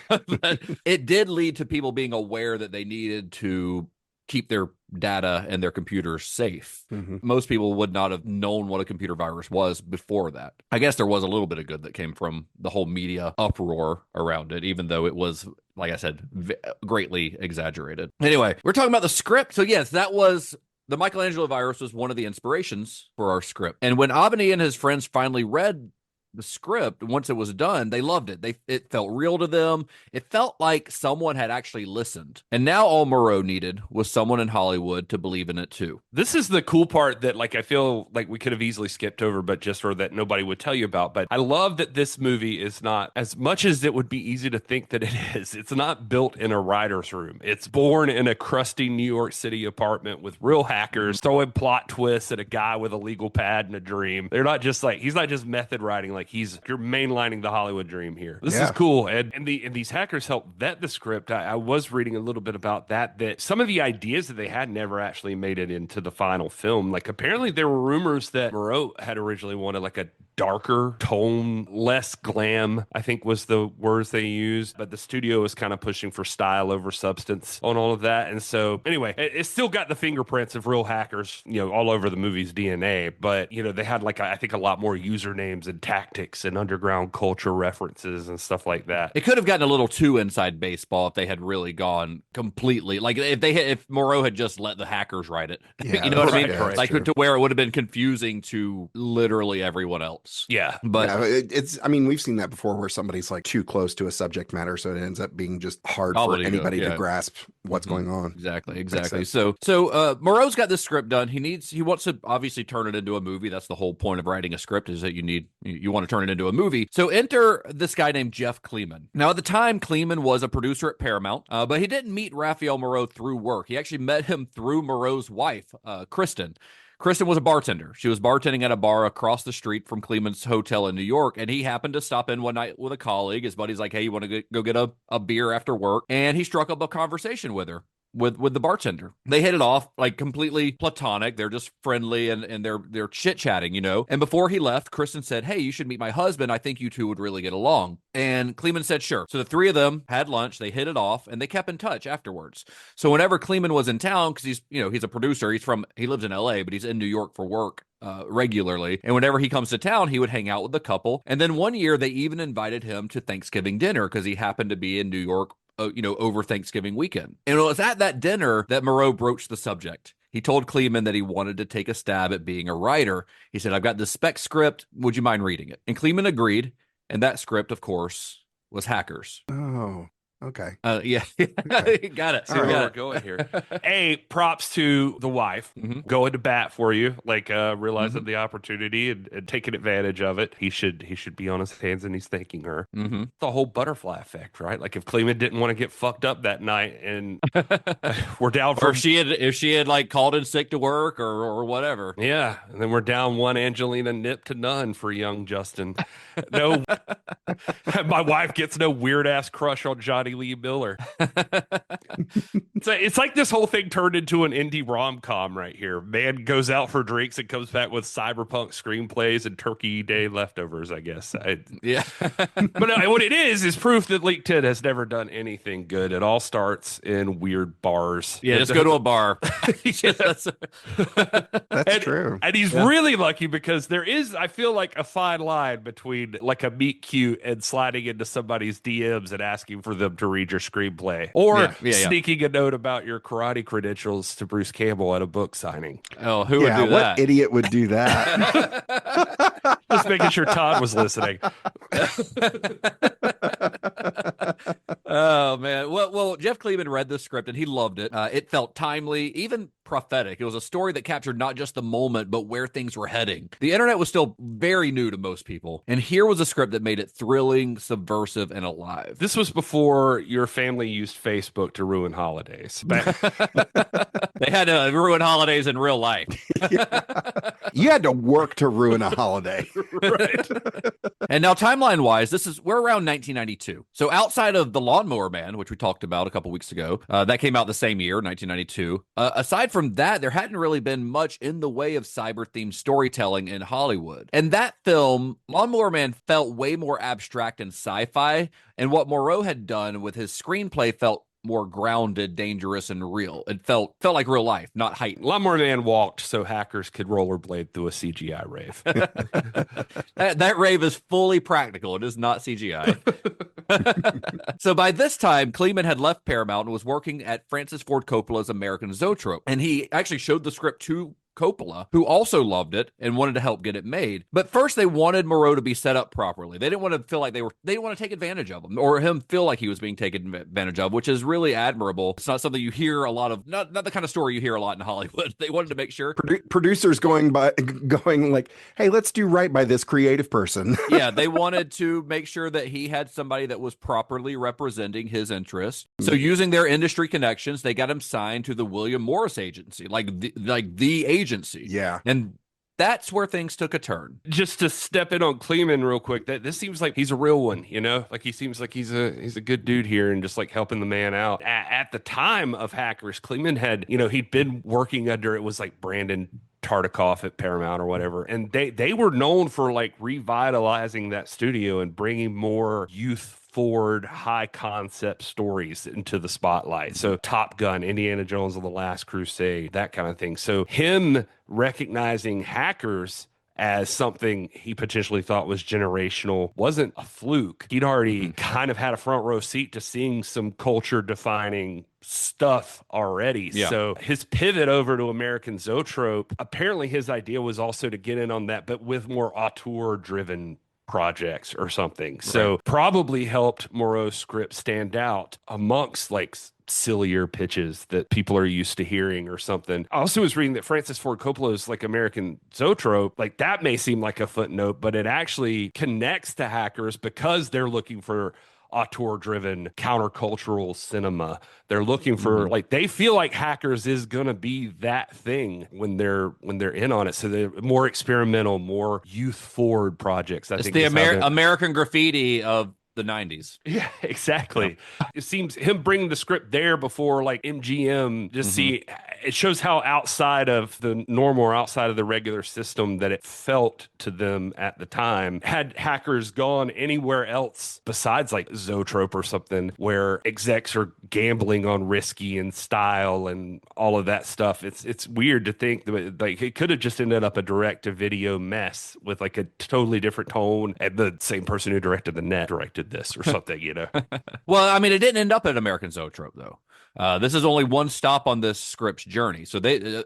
But it did lead to people being aware that they needed to keep their data and their computers safe. Mm-hmm. Most people would not have known what a computer virus was before that. I guess there was a little bit of good that came from the whole media uproar around it, even though it was, like I said, greatly exaggerated. Anyway, we're talking about the script. So yes, that was the Michelangelo virus was one of the inspirations for our script. And when Avani and his friends finally read the script, once it was done, they loved it. It felt real to them. It felt like someone had actually listened. And now all Moreu needed was someone in Hollywood to believe in it too. This is the cool part that like I feel like we could have easily skipped over, but just or that nobody would tell you about. But I love that this movie is not, as much as it would be easy to think that it is, it's not built in a writer's room. It's born in a crusty New York City apartment with real hackers throwing plot twists at a guy with a legal pad and a dream. They're not just like, he's not just method writing, like you're mainlining the Hollywood dream here. This is cool. And these hackers helped vet the script. I was reading a little bit about that some of the ideas that they had never actually made it into the final film. Like apparently there were rumors that Moreu had originally wanted like a darker tone, less glam, I think was the words they used. But the studio was kind of pushing for style over substance on all of that. And so anyway, it still got the fingerprints of real hackers, all over the movie's DNA. But, they had like, I think a lot more usernames and tactics and underground culture references and stuff like that. It could have gotten a little too inside baseball if they had really gone completely, like if Moreu had just let the hackers write it. You know what I mean? Yeah, like to where it would have been confusing to literally everyone else. Yeah. But we've seen that before where somebody's like too close to a subject matter, so it ends up being just hard for anybody to grasp what's going on. Exactly. So Moreu's got this script done. He wants to obviously turn it into a movie. That's the whole point of writing a script, is that you want to turn it into a movie. So enter this guy named Jeff Kleeman. Now at the time, Kleeman was a producer at Paramount, but he didn't meet Rafael Moreu through work. He actually met him through Moreu's wife, Kristen. Kristen was a bartender. She was bartending at a bar across the street from Kleeman's hotel in New York, and he happened to stop in one night with a colleague. His buddy's like, hey, you want to go get a beer after work? And he struck up a conversation with her. With the bartender. They hit it off like completely platonic. They're just friendly and they're chit-chatting, And before he left, Kristen said, hey, you should meet my husband. I think you two would really get along. And Kleeman said, sure. So the three of them had lunch, they hit it off, and they kept in touch afterwards. So whenever Kleeman was in town, because he's a producer, he lives in LA, but he's in New York for work regularly. And whenever he comes to town, he would hang out with the couple. And then one year they even invited him to Thanksgiving dinner because he happened to be in New York over Thanksgiving weekend. And it was at that dinner that Moreu broached the subject. He told Kleeman that he wanted to take a stab at being a writer. He said, I've got this spec script. Would you mind reading it? And Kleeman agreed. And that script, of course, was Hackers. Oh, okay. Yeah. Got it. See where we're going here. Props to the wife going to bat for you, like realizing the opportunity and taking advantage of it. He should be on his hands and he's thanking her. The whole butterfly effect, right? Like if Kleeman didn't want to get fucked up that night and we're down for, or if she had like called in sick to work or whatever. Yeah. And then we're down one Angelina nip to none for young Justin. No, my wife gets no weird ass crush on Johnny Lee Miller. It's like this whole thing turned into an indie rom-com right here. Man goes out for drinks and comes back with cyberpunk screenplays and Turkey Day leftovers, I guess. Yeah. But what it is proof that Leak 10 has never done anything good. It all starts in weird bars. Yeah, just go to a bar. That's true. And he's really lucky because there is, I feel like, a fine line between like a meet cute and sliding into somebody's DMs and asking for them to read your screenplay, or sneaking a note about your karate credentials to Bruce Campbell at a book signing. Oh, who would do that? What idiot would do that? Just making sure Todd was listening. Oh man. Well, Jeff Kleeman read the script and he loved it. It felt timely, even prophetic. It was a story that captured not just the moment, but where things were heading. The internet was still very new to most people, and here was a script that made it thrilling, subversive, and alive. This was before your family used Facebook to ruin holidays. They had to ruin holidays in real life. You had to work to ruin a holiday. Right. And now, timeline-wise, we're around 1992. So outside of The Lawnmower Man, which we talked about a couple weeks ago, that came out the same year, 1992. Aside from that, there hadn't really been much in the way of cyber-themed storytelling in Hollywood. And that film, Lawnmower Man, felt way more abstract and sci-fi, and what Moreau had done with his screenplay felt more grounded, dangerous, and real. It felt like real life, not heightened. Lawnmower Man walked so hackers could rollerblade through a CGI rave. That rave is fully practical. It is not CGI. So by this time, Kleeman had left Paramount and was working at Francis Ford Coppola's American Zoetrope. And he actually showed the script to Coppola, who also loved it and wanted to help get it made. But first, they wanted Moreau to be set up properly. They didn't want to feel like they didn't want to take advantage of him or him feel like he was being taken advantage of, which is really admirable. It's not something you hear a lot of, not the kind of story you hear a lot in Hollywood. They wanted to make sure. Producers going like, hey, let's do right by this creative person. Yeah, they wanted to make sure that he had somebody that was properly representing his interests. So using their industry connections, they got him signed to the William Morris Agency, like the agency. Yeah. And that's where things took a turn. Just to step in on Kleeman real quick, that this seems like he's a real one, you know? Like he seems like he's a good dude here and just like helping the man out. At the time of Hackers, Kleeman had, he'd been working under, it was like Brandon Tartikoff at Paramount or whatever. And they were known for like revitalizing that studio and bringing more youth forward, high concept stories into the spotlight. So Top Gun, Indiana Jones and the Last Crusade, that kind of thing. So him recognizing Hackers as something he potentially thought was generational wasn't a fluke. He'd already kind of had a front row seat to seeing some culture defining stuff already. Yeah. So his pivot over to American Zoetrope, apparently his idea was also to get in on that, but with more auteur driven projects or something. So probably helped Moreau's script stand out amongst like sillier pitches that people are used to hearing or something. I also was reading that Francis Ford Coppola's like American Zoetrope, like that may seem like a footnote, but it actually connects to Hackers because they're looking for auteur-driven countercultural cinema. They're looking for like they feel like Hackers is gonna be that thing when they're in on it. So they're more experimental, more youth-forward projects. I think the American Graffiti of the 90s. Yeah, exactly. Yeah. It seems him bringing the script there before like MGM, just see, it shows how outside of the normal or outside of the regular system that it felt to them at the time. Had Hackers gone anywhere else besides like Zoetrope or something where execs are gambling on risky and style and all of that stuff, it's weird to think that like it could have just ended up a direct to video mess with like a totally different tone, and the same person who directed The Net directed this or something, Well, I mean, it didn't end up at American Zoetrope though. This is only one stop on this script's journey. So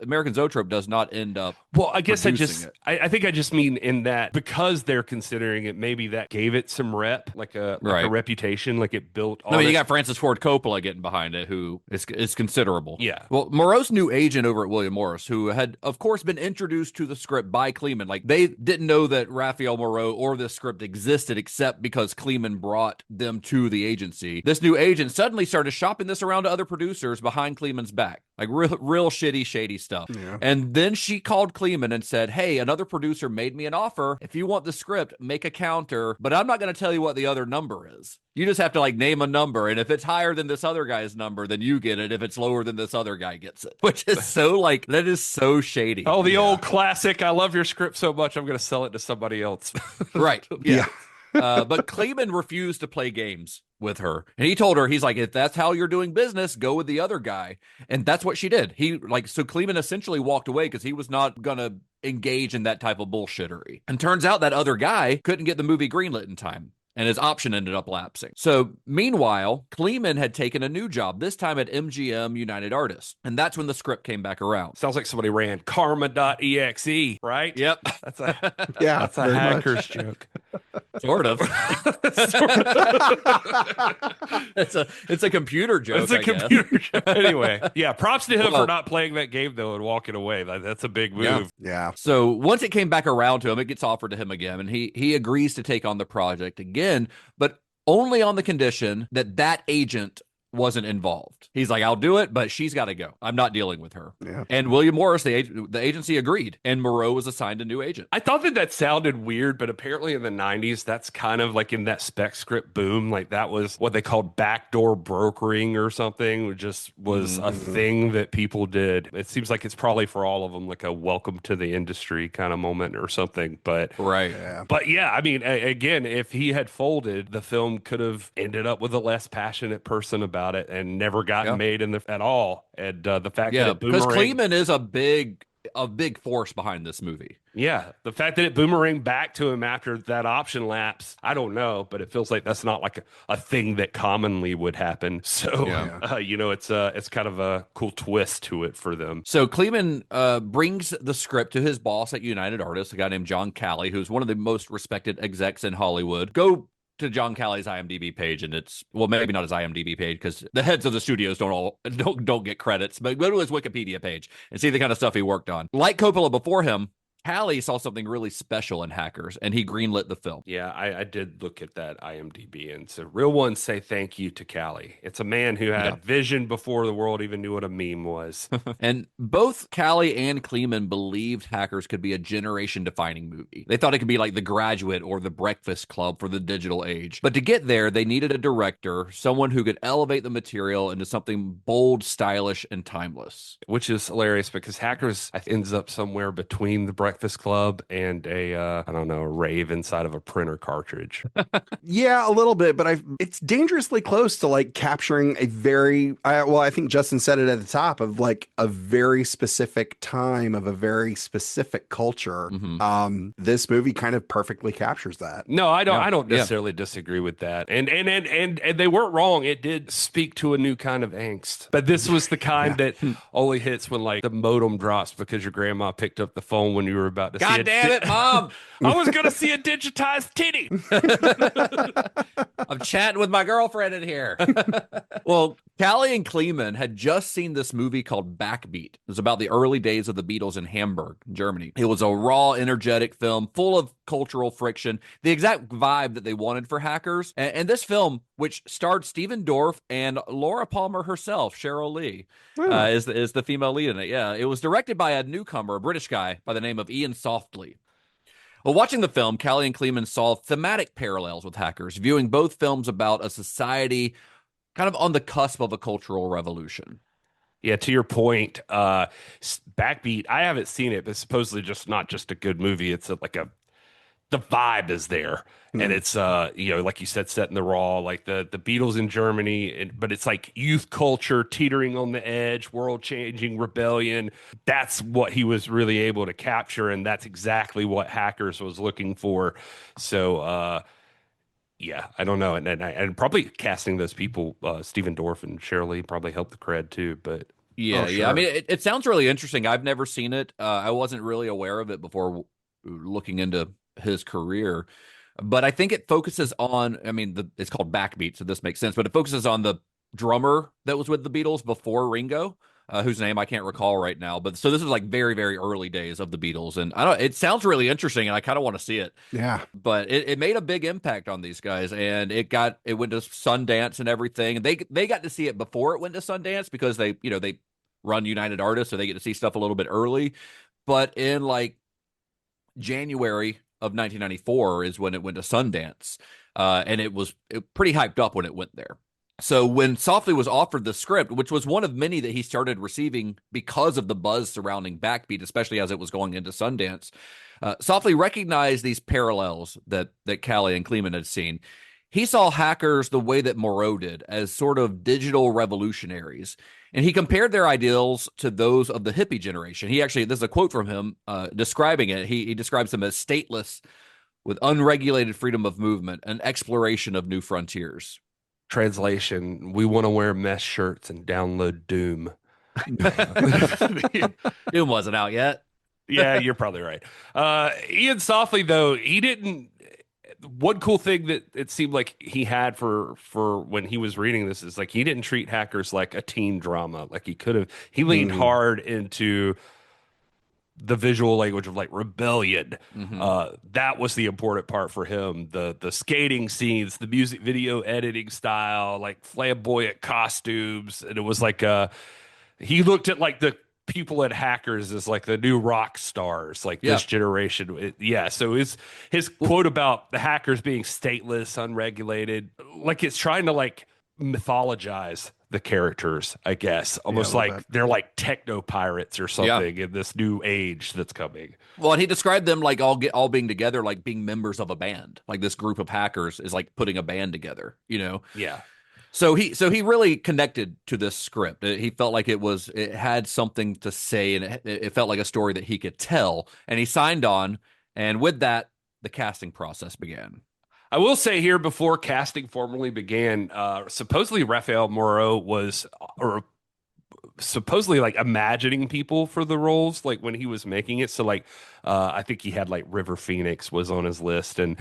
American Zoetrope does not end up. Well, I guess I think I just mean in that because they're considering it, maybe that gave it some rep, like a reputation, like it built. I mean, you got Francis Ford Coppola getting behind it, who is considerable. Yeah. Well, Moreau's new agent over at William Morris, who had, of course, been introduced to the script by Kleeman, like they didn't know that Rafael Moreu or this script existed except because Kleeman brought them to the agency. This new agent suddenly started shopping this around to other producers behind Kleeman's back, like real shitty, shady stuff. Yeah. And then she called Kleeman and said, hey, another producer made me an offer. If you want the script, make a counter, but I'm not going to tell you what the other number is. You just have to like name a number. And if it's higher than this other guy's number, then you get it. If it's lower than this other guy gets it, which is so like, that is so shady. Oh, the old classic. I love your script so much, I'm going to sell it to somebody else. Right. Yeah. But Kleeman refused to play games with her. And he told her, he's like, if that's how you're doing business, go with the other guy. And that's what she did. So Kleeman essentially walked away because he was not going to engage in that type of bullshittery. And turns out that other guy couldn't get the movie greenlit in time, and his option ended up lapsing. So meanwhile, Kleeman had taken a new job, this time at MGM United Artists. And that's when the script came back around. Sounds like somebody ran karma.exe, right? Yep. That's a Hackers joke. Sort of. It's a computer joke. It's a computer joke. Anyway, yeah, props to him for not playing that game, though, and walking away. That's a big move. Yeah. So once it came back around to him, it gets offered to him again, and he agrees to take on the project again, but only on the condition that agent wasn't involved. He's like, I'll do it, but she's got to go. I'm not dealing with her. Yeah. And William Morris, the agency agreed, and Moreau was assigned a new agent. I thought that sounded weird, but apparently in the 90s, that's kind of like in that spec script boom. Like that was what they called backdoor brokering or something, which just was a thing that people did. It seems like it's probably for all of them like a welcome to the industry kind of moment or something. But but yeah, I mean, again, if he had folded, the film could have ended up with a less passionate person about it and never gotten made at all. And the fact that it because boomerang, Kleeman is a big force behind this movie. Yeah, the fact that it boomeranged back to him after that option lapse, I don't know, but it feels like that's not like a thing that commonly would happen. So, it's kind of a cool twist to it for them. So Kleeman brings the script to his boss at United Artists, a guy named John Calley, who's one of the most respected execs in Hollywood. Go to John Calley's IMDb page, and it's, well, maybe not his IMDb page because the heads of the studios don't get credits, but go to his Wikipedia page and see the kind of stuff he worked on. Like Coppola before him, Calley saw something really special in Hackers, and he greenlit the film. Yeah, I did look at that IMDb, and so real ones say thank you to Calley. It's a man who had vision before the world even knew what a meme was. And both Calley and Kleeman believed Hackers could be a generation-defining movie. They thought it could be like The Graduate or The Breakfast Club for the digital age. But to get there, they needed a director, someone who could elevate the material into something bold, stylish, and timeless. Which is hilarious because Hackers ends up somewhere between The Breakfast Club and a rave inside of a printer cartridge. Yeah, a little bit, but it's dangerously close to like capturing a very I think Justin said it at the top of like a very specific time of a very specific culture. This movie kind of perfectly captures that. No, I don't necessarily disagree with that. And they weren't wrong. It did speak to a new kind of angst. But this was the kind that only hits when like the modem drops because your grandma picked up the phone when you were about to see God damn it, Mom! I was going to see a digitized titty. I'm chatting with my girlfriend in here. Well, Calley and Kleeman had just seen this movie called Backbeat. It was about the early days of the Beatles in Hamburg, Germany. It was a raw, energetic film full of cultural friction, the exact vibe that they wanted for Hackers. And this film, which starred Stephen Dorff and Laura Palmer herself, Cheryl Lee, is the female lead in it. Yeah, it was directed by a newcomer, a British guy by the name of Iain Softley. Well, watching the film, Calley and Kleeman saw thematic parallels with Hackers, viewing both films about a society kind of on the cusp of a cultural revolution. Yeah, to your point, Backbeat, I haven't seen it, but it's supposedly just not just a good movie. It's the vibe is there. And it's, like you said, set in the raw, like the Beatles in Germany, but it's like youth culture teetering on the edge, world-changing rebellion. That's what he was really able to capture, and that's exactly what Hackers was looking for. So, I don't know. And probably casting those people, Stephen Dorff and Cheryl Lee probably helped the cred too, but... Yeah. I mean, it sounds really interesting. I've never seen it. I wasn't really aware of it before looking into his career. But I think it focuses on, it's called Backbeat, so this makes sense, but it focuses on the drummer that was with the Beatles before Ringo, whose name I can't recall right now. But so this is like very, very early days of the Beatles. And it sounds really interesting, and I kind of want to see it. Yeah. But it made a big impact on these guys, and it went to Sundance and everything. And they got to see it before it went to Sundance because they run United Artists, so they get to see stuff a little bit early. But in like January of 1994 is when it went to Sundance, and it was pretty hyped up when it went there. So when Softley was offered the script, which was one of many that he started receiving because of the buzz surrounding Backbeat, especially as it was going into Sundance, Softley recognized these parallels that Calley and Kleeman had seen. He saw Hackers the way that Moreau did, as sort of digital revolutionaries. And he compared their ideals to those of the hippie generation. This is a quote from him describing it. He describes them as stateless, with unregulated freedom of movement and exploration of new frontiers. Translation, we want to wear mesh shirts and download Doom. Doom wasn't out yet. Yeah, you're probably right. Iain Softley, though, he didn't... one cool thing that it seemed like he had for when he was reading this is like he didn't treat Hackers like a teen drama. Like he leaned hard into the visual language of like rebellion. That was the important part for him. The skating scenes, the music video editing style, like flamboyant costumes. And it was like he looked at like the people at Hackers as like the new rock stars, like this generation. So his quote about the Hackers being stateless, unregulated, like it's trying to like mythologize the characters, I guess, almost like they're like techno pirates or something in this new age that's coming. Well, and he described them like all being together, like being members of a band. Like this group of hackers is like putting a band together, you know? Yeah. So he really connected to this script. He felt like it had something to say, and it felt like a story that he could tell. And he signed on, and with that, the casting process began. I will say here before casting formally began, supposedly Rafael Moreu was, or supposedly like imagining people for the roles, like when he was making it. So like, I think he had like River Phoenix was on his list and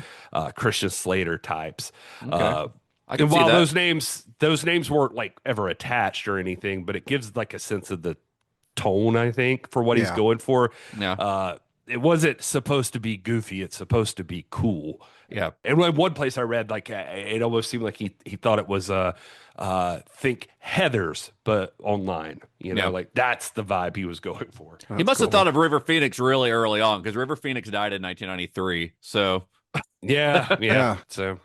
Christian Slater types. Okay. And while those names weren't like ever attached or anything, but it gives like a sense of the tone, I think, for what he's going for. Yeah. It wasn't supposed to be goofy. It's supposed to be cool. Yeah. And one place I read, like it almost seemed like he thought it was think Heathers, but online. You know, like that's the vibe he was going for. He must have thought of River Phoenix really early on, because River Phoenix died in 1993. So yeah. So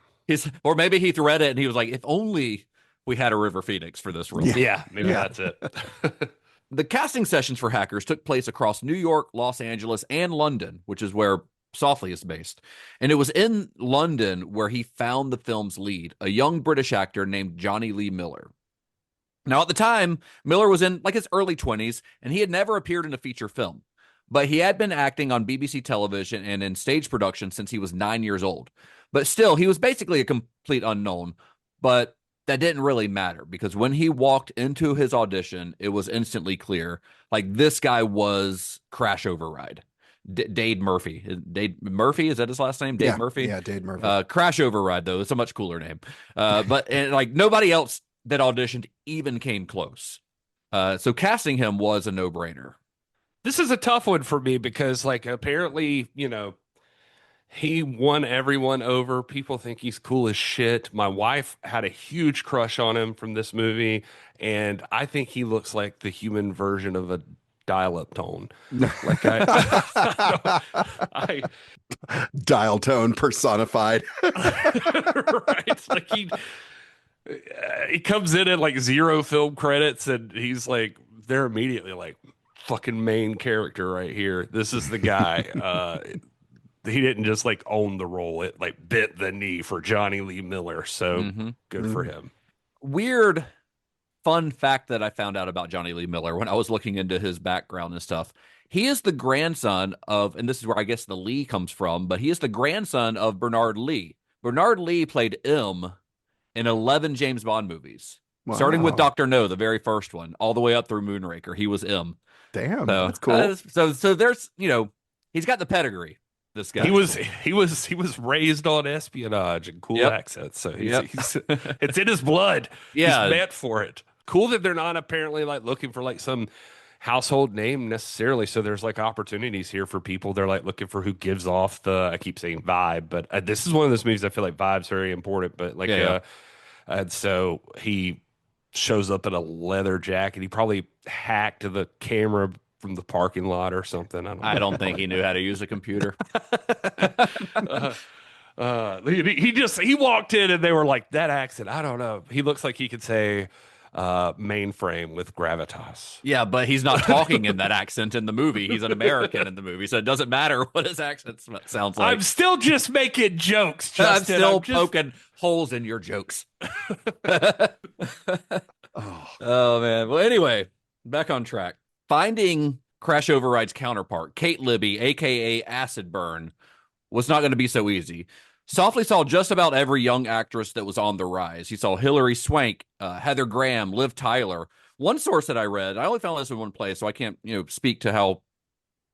or maybe he read it and he was like, if only we had a River Phoenix for this role. Yeah, maybe that's it. The casting sessions for Hackers took place across New York, Los Angeles, and London, which is where Softley is based. And it was in London where he found the film's lead, a young British actor named Jonny Lee Miller. Now, at the time, Miller was in like his early 20s, and he had never appeared in a feature film. But he had been acting on BBC television and in stage production since he was 9 years old. But still, he was basically a complete unknown. But that didn't really matter, because when he walked into his audition, it was instantly clear, like, this guy was Crash Override. Dade Murphy. Dade Murphy, is that his last name? Dade Murphy? Yeah, Dade Murphy. Crash Override, though, it's a much cooler name. But like nobody else that auditioned even came close. So casting him was a no-brainer. This is a tough one for me because, like, apparently, you know, he won everyone over. People think he's cool as shit. My wife had a huge crush on him from this movie, and I think he looks like the human version of a dial-up tone. Like I dial tone personified. Right. Like he comes in at like 0 film credits, and he's like, they're immediately like, fucking main character right here. This is the guy. He didn't just like own the role. It like bit the knee for Jonny Lee Miller. So good for him. Weird fun fact that I found out about Jonny Lee Miller when I was looking into his background and stuff. He is the grandson of, and this is where I guess the Lee comes from, but he is the grandson of Bernard Lee. Bernard Lee played M in 11 James Bond movies, starting with Dr. No, the very first one, all the way up through Moonraker. He was M. Damn, that's cool. So there's, you know, he's got the pedigree. This guy. He was raised on espionage and cool accents. So he's it's in his blood. Yeah. He's meant for it. Cool that they're not apparently like looking for like some household name necessarily. So there's like opportunities here for people. They're like looking for who gives off the, I keep saying vibe, but this is one of those movies I feel like vibe's very important. But like, and so he shows up in a leather jacket. He probably hacked the camera from the parking lot or something. I don't think he knew how to use a computer. He walked in and they were like, that accent, I don't know. He looks like he could say mainframe with gravitas. Yeah, but he's not talking in that accent in the movie. He's an American in the movie, so it doesn't matter what his accent sounds like. I'm still just making jokes, Justin. I'm still poking holes in your jokes. Oh, man. Well, anyway, back on track. Finding Crash Override's counterpart, Kate Libby, a.k.a. Acid Burn, was not going to be so easy. Softley saw just about every young actress that was on the rise. He saw Hilary Swank, Heather Graham, Liv Tyler. One source that I read, I only found this in one place, so I can't speak to how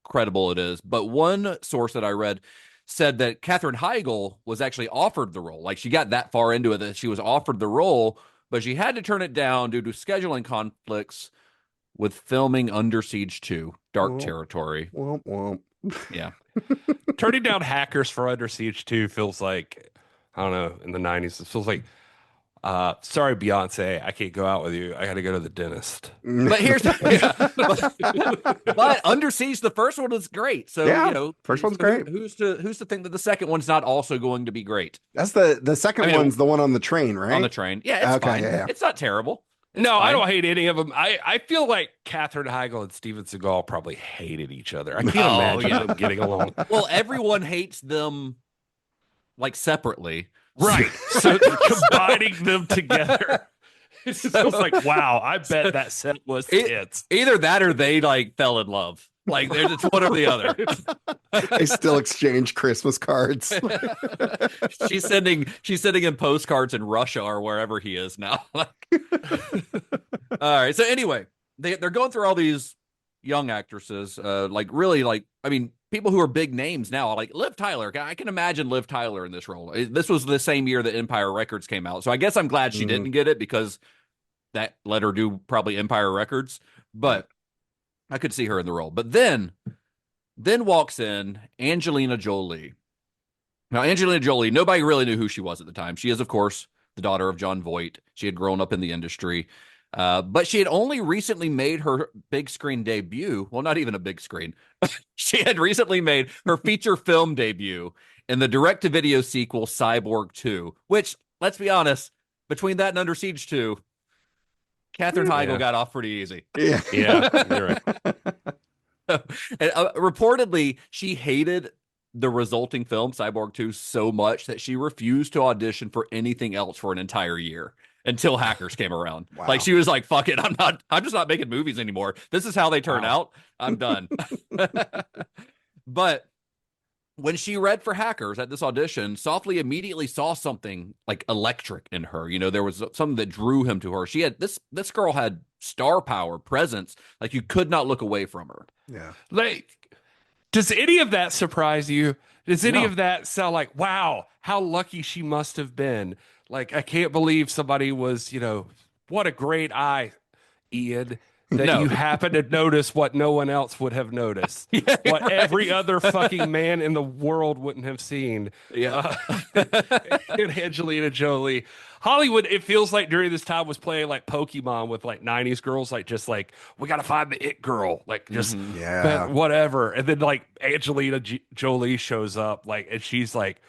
credible it is, but one source that I read said that Katherine Heigl was actually offered the role. Like she got that far into it that she was offered the role, but she had to turn it down due to scheduling conflicts with filming Under Siege 2, Dark Territory. Womp womp. Yeah. Turning down Hackers for Under Siege 2 feels like, I don't know, in the 90s, it feels like, sorry, Beyonce, I can't go out with you. I got to go to the dentist. But here's but Under Siege, the first one was great. So Yeah, you know, first one's great. Who's to think that the second one's not also going to be great? That's the second one's the one on the train, right? On the train. Yeah, it's fine. Yeah. It's not terrible. No, I don't hate any of them. I feel like Katherine Heigl and Steven Seagal probably hated each other. I can't imagine them getting along. Well, everyone hates them like separately. Right. So combining them together. It's like, wow, I bet that set was hits. Either that or they like fell in love. Like there's it's one or the other. They still exchange Christmas cards. she's sending him postcards in Russia or wherever he is now. All right. So anyway, they're going through all these young actresses, people who are big names now, like Liv Tyler. I can imagine Liv Tyler in this role. This was the same year that Empire Records came out. So I guess I'm glad she didn't get it because that let her do probably Empire Records. But I could see her in the role. But then walks in Angelina Jolie. Now, Angelina Jolie, nobody really knew who she was at the time. She is, of course, the daughter of John Voight. She had grown up in the industry. But she had only recently made her big screen debut. Well, not even a big screen. She had recently made her feature film debut in the direct-to-video sequel Cyborg 2, which, let's be honest, between that and Under Siege 2, Katherine Heigl got off pretty easy. Yeah, you're right. And, reportedly, she hated the resulting film, Cyborg 2, so much that she refused to audition for anything else for an entire year until Hackers came around. Wow. Like she was like, fuck it, I'm just not making movies anymore. This is how they turn out. I'm done. But when she read for Hackers at this audition, Softley immediately saw something like electric in her. You know, there was something that drew him to her. She had this girl had star power, presence, like you could not look away from her. Yeah. Like, does any of that surprise you? Does any of that sound like, wow, how lucky she must have been? Like, I can't believe somebody was, what a great eye, Ian, that you happen to notice what no one else would have noticed. What every other fucking man in the world wouldn't have seen. Yeah. And Angelina Jolie. Hollywood, it feels like during this time was playing like Pokemon with like 90s girls, like just like, we got to find the it girl, like just whatever. And then like Angelina Jolie shows up, like, and she's like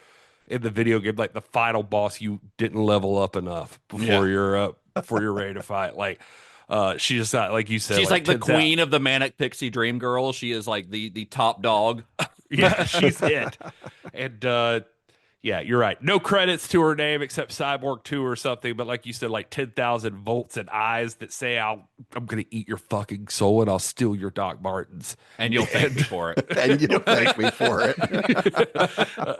in the video game, like the final boss you didn't level up enough before you're ready to fight. Like, she just got, like you said, she's like the queen of the manic pixie dream girl. She is like the top dog. Yeah, she's it. And yeah, you're right. No credits to her name except Cyborg 2 or something. But like you said, like 10,000 volts and eyes that say, I'm going to eat your fucking soul and I'll steal your Doc Martens. And you'll thank me for it. And you'll thank me for it.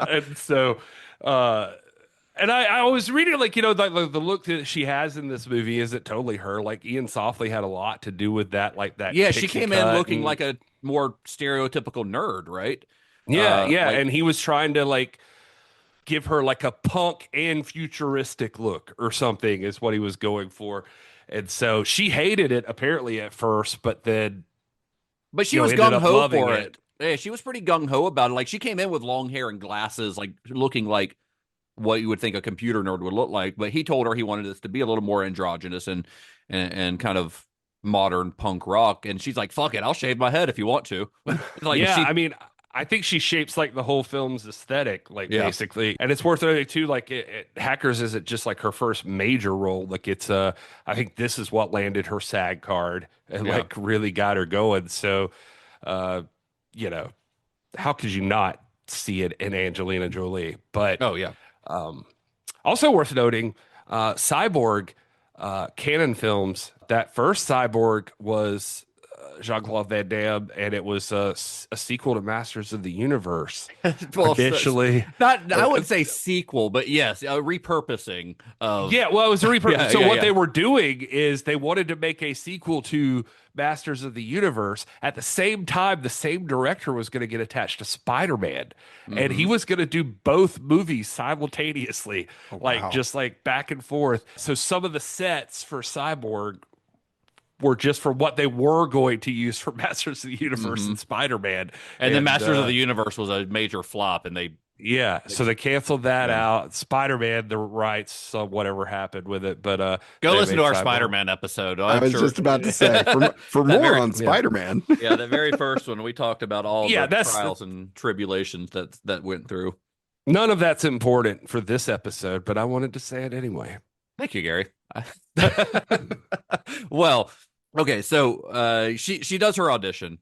And so, and I was reading, like, the look that she has in this movie isn't totally her. Like, Iain Softley had a lot to do with that. Like that. Yeah, she came in looking like a more stereotypical nerd, right? Yeah, and he was trying to like give her like a punk and futuristic look or something is what he was going for. And so she hated it apparently at first, but then she was gung-ho for it. Yeah, she was pretty gung-ho about it. Like she came in with long hair and glasses, like looking like what you would think a computer nerd would look like. But he told her he wanted this to be a little more androgynous and kind of modern punk rock. And she's like, fuck it, I'll shave my head if you want to. Like, yeah, I mean, I think she shapes like the whole film's aesthetic, like basically. And it's worth noting too, like Hackers isn't just like her first major role. Like it's I think this is what landed her SAG card and like really got her going. So, how could you not see it in Angelina Jolie? But also worth noting, Cyborg, Canon Films, that first Cyborg was Jean-Claude Van Damme, and it was a sequel to Masters of the Universe. Well, initially, I wouldn't say sequel, but yes, a repurposing of. Yeah, well, it was a repurposing. So what yeah. they were doing is they wanted to make a sequel to Masters of the Universe. At the same time, the same director was going to get attached to Spider-Man, and he was going to do both movies simultaneously, just like back and forth. So some of the sets for Cyborg were just from what they were going to use for Masters of the Universe and Spider-Man. And then Masters of the Universe was a major flop, and they so they canceled that out. Spider-Man, the rights, so whatever happened with it, but go listen to our Spider-Man episode. I was just about to say for more on Spider-Man. Yeah, the very first one we talked about all the trials and tribulations that went through. None of that's important for this episode, but I wanted to say it anyway. Thank you, Gary. Well, okay, so she does her audition,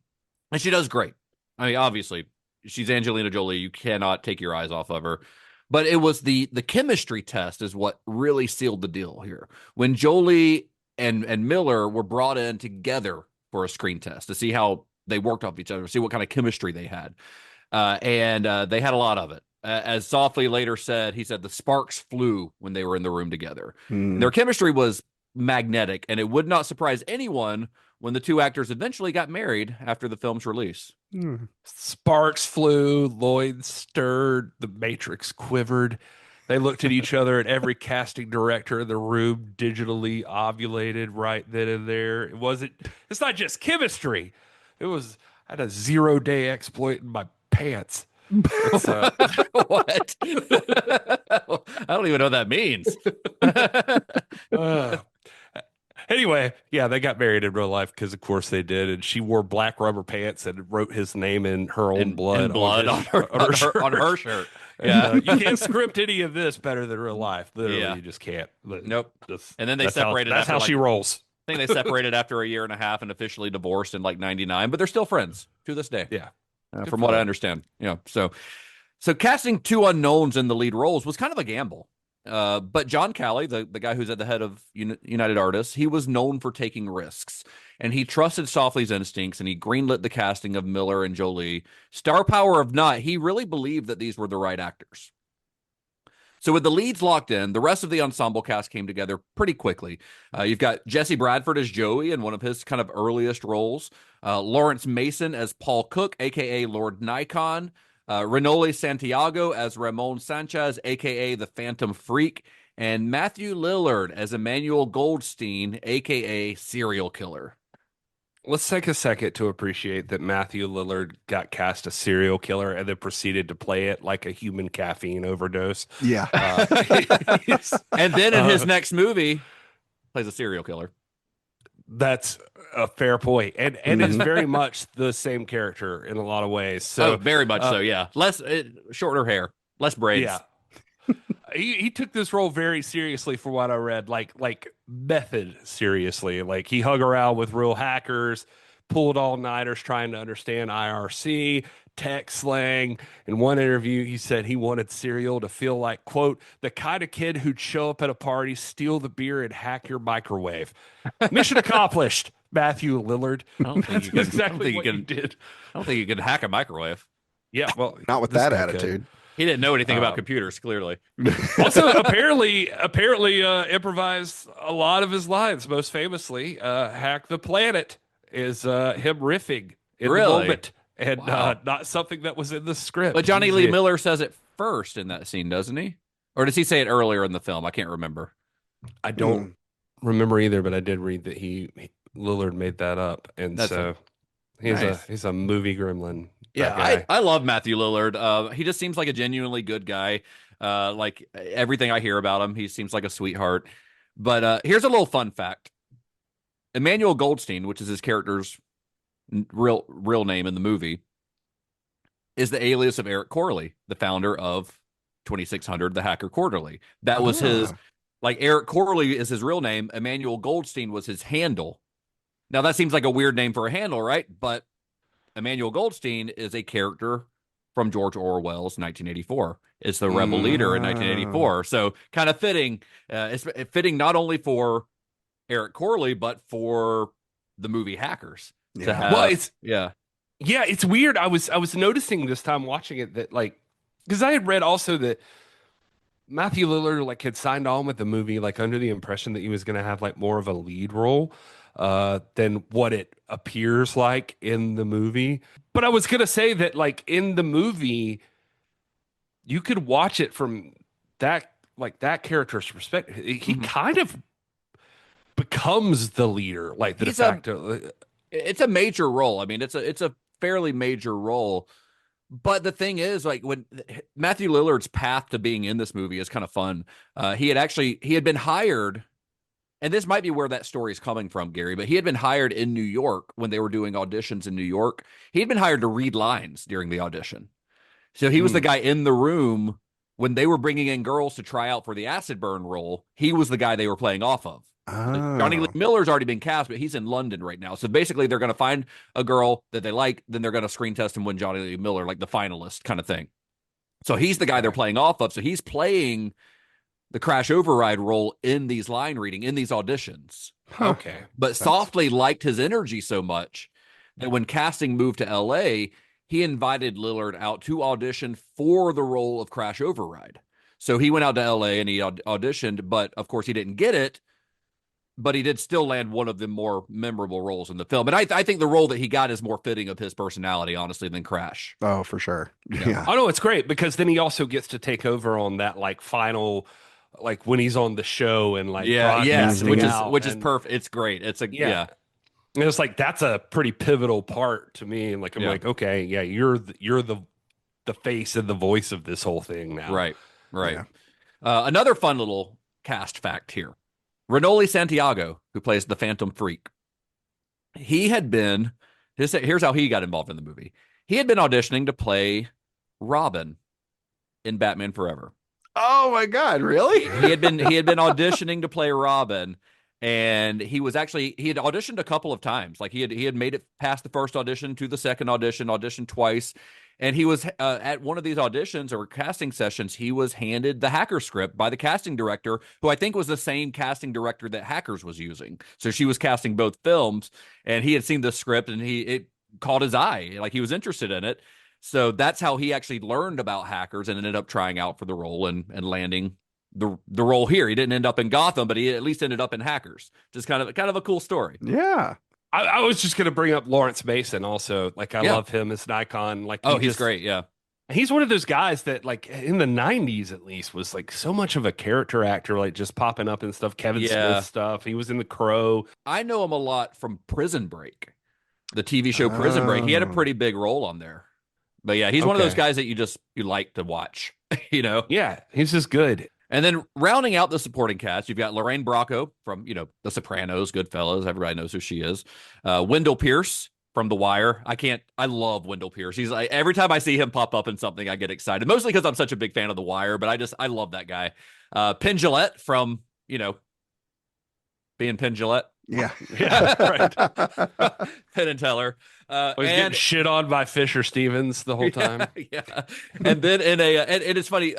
and she does great. I mean, obviously, she's Angelina Jolie. You cannot take your eyes off of her. But it was the chemistry test is what really sealed the deal here. When Jolie and Miller were brought in together for a screen test to see how they worked off each other, see what kind of chemistry they had. And they had a lot of it. As Softley later said, he said the sparks flew when they were in the room together. Their chemistry was magnetic, and it would not surprise anyone when the two actors eventually got married after the film's release. Sparks flew, loins stirred, the Matrix quivered. They looked at each other, and every casting director in the room digitally ovulated right then and there. It's not just chemistry. I had a 0-day exploit in my pants. So, what? I don't even know what that means. Anyway, yeah, they got married in real life because, of course, they did. And she wore black rubber pants and wrote his name in her own blood on her shirt. Yeah, you can't script any of this better than real life. Literally, you just can't. Nope. And then they separated. That's how she rolls. I think they separated after a year and a half and officially divorced in like 99, but they're still friends to this day. Yeah. From what I understand. So casting two unknowns in the lead roles was kind of a gamble. But John Calley, the guy who's at the head of United Artists, he was known for taking risks, and he trusted Softley's instincts, and he greenlit the casting of Miller and Jolie. Star power of not, he really believed that these were the right actors. So with the leads locked in, the rest of the ensemble cast came together pretty quickly. You've got Jesse Bradford as Joey in one of his kind of earliest roles, Lawrence Mason as Paul Cook, a.k.a. Lord Nikon, Renoli Santiago as Ramon Sanchez, a.k.a. the Phantom Freak, and Matthew Lillard as Emmanuel Goldstein, a.k.a. Serial Killer. Let's take a second to appreciate that Matthew Lillard got cast a serial killer and then proceeded to play it like a human caffeine overdose. Yeah. And then in his next movie, plays a serial killer. That's a fair point. And it's very much the same character in a lot of ways. So very much so, yeah. Less shorter hair, less braids. Yeah. He took this role very seriously for what I read, like method seriously. Like he hung around with real hackers, pulled all-nighters trying to understand IRC, tech slang. In one interview, he said he wanted Serial to feel like, quote, the kind of kid who'd show up at a party, steal the beer, and hack your microwave. Mission accomplished, Matthew Lillard. I don't think you That's exactly what you did. I don't think you could hack a microwave. Yeah, well, not with that attitude. He didn't know anything about computers, clearly. Also, apparently improvised a lot of his lines. Most famously, "Hack the Planet" is him riffing in the moment, and not something that was in the script. But Johnny Lee Miller says it first in that scene, doesn't he? Or does he say it earlier in the film? I can't remember. I don't remember either, but I did read that Lillard made that up, and he's a movie gremlin. Yeah, I love Matthew Lillard. He just seems like a genuinely good guy. Like everything I hear about him, he seems like a sweetheart. But here's a little fun fact. Emmanuel Goldstein, which is his character's real name in the movie, is the alias of Eric Corley, the founder of 2600, the Hacker Quarterly. That was his, like Eric Corley is his real name. Emmanuel Goldstein was his handle. Now that seems like a weird name for a handle, right? But Emmanuel Goldstein is a character from George Orwell's 1984. It's the rebel leader in 1984. So kind of fitting. It's fitting not only for Eric Corley, but for the movie Hackers. to have. Well, it's weird. I was noticing this time watching it that like, because I had read also that Matthew Lillard like had signed on with the movie like under the impression that he was going to have like more of a lead role than what it appears like in the movie. But I was going to say that like in the movie, you could watch it from that character's perspective. He kind of becomes the leader, like the de facto. It's a major role. I mean, it's a fairly major role. But the thing is, like, when Matthew Lillard's path to being in this movie is kind of fun. He had been hired, and this might be where that story is coming from, Gary, but he had been hired in New York when they were doing auditions in New York. He had been hired to read lines during the audition. So he was the guy in the room when they were bringing in girls to try out for the acid burn role. He was the guy they were playing off of. Oh. Jonny Lee Miller's already been cast, but he's in London right now. So basically, they're going to find a girl that they like, then they're going to screen test and win Jonny Lee Miller, like the finalist kind of thing. So he's the guy they're playing off of. So he's playing the Crash Override role in these line reading, in these auditions. Okay. But Softley liked his energy so much that when casting moved to LA, he invited Lillard out to audition for the role of Crash Override. So he went out to LA and he auditioned, but of course he didn't get it. But he did still land one of the more memorable roles in the film. And I think the role that he got is more fitting of his personality, honestly, than Crash. Oh, for sure. Yeah. I know it's great because then he also gets to take over on that like final, like when he's on the show and like which is perfect. It's great. It's and it's like that's a pretty pivotal part to me. And like I'm like, okay, yeah, you're the face and the voice of this whole thing now. Right. Yeah. Another fun little cast fact here. Renoli Santiago, who plays the Phantom Phreak, he had been, here's how he got involved in the movie. He had been auditioning to play Robin in Batman Forever. Oh my God, really? He had been auditioning to play Robin, and he had auditioned a couple of times. Like he had made it past the first audition to the second audition, auditioned twice. And he was at one of these auditions or casting sessions, he was handed the Hacker script by the casting director, who I think was the same casting director that Hackers was using. So she was casting both films, and he had seen the script, and it caught his eye. Like he was interested in it. So that's how he actually learned about Hackers and ended up trying out for the role and landing the role here. He didn't end up in Gotham, but he at least ended up in Hackers. Just kind of a cool story. Yeah. I was just going to bring up Lawrence Mason also. Like, I love him as an icon. Like, he's great. Yeah. He's one of those guys that, like, in the 90s at least, was like so much of a character actor, like just popping up and stuff. Kevin Smith stuff. He was in The Crow. I know him a lot from Prison Break, the TV show Prison Break. He had a pretty big role on there. But yeah, he's one of those guys that you like to watch, you know? Yeah, he's just good. And then rounding out the supporting cast, you've got Lorraine Bracco from, The Sopranos, Goodfellas. Everybody knows who she is. Wendell Pierce from The Wire. I love Wendell Pierce. He's like, every time I see him pop up in something, I get excited. Mostly because I'm such a big fan of The Wire, but I love that guy. Penn Jillette from, being Penn Jillette. Yeah. Right. Penn and Teller. He's getting shit on by Fisher Stevens the whole time. Yeah. And then and it's funny,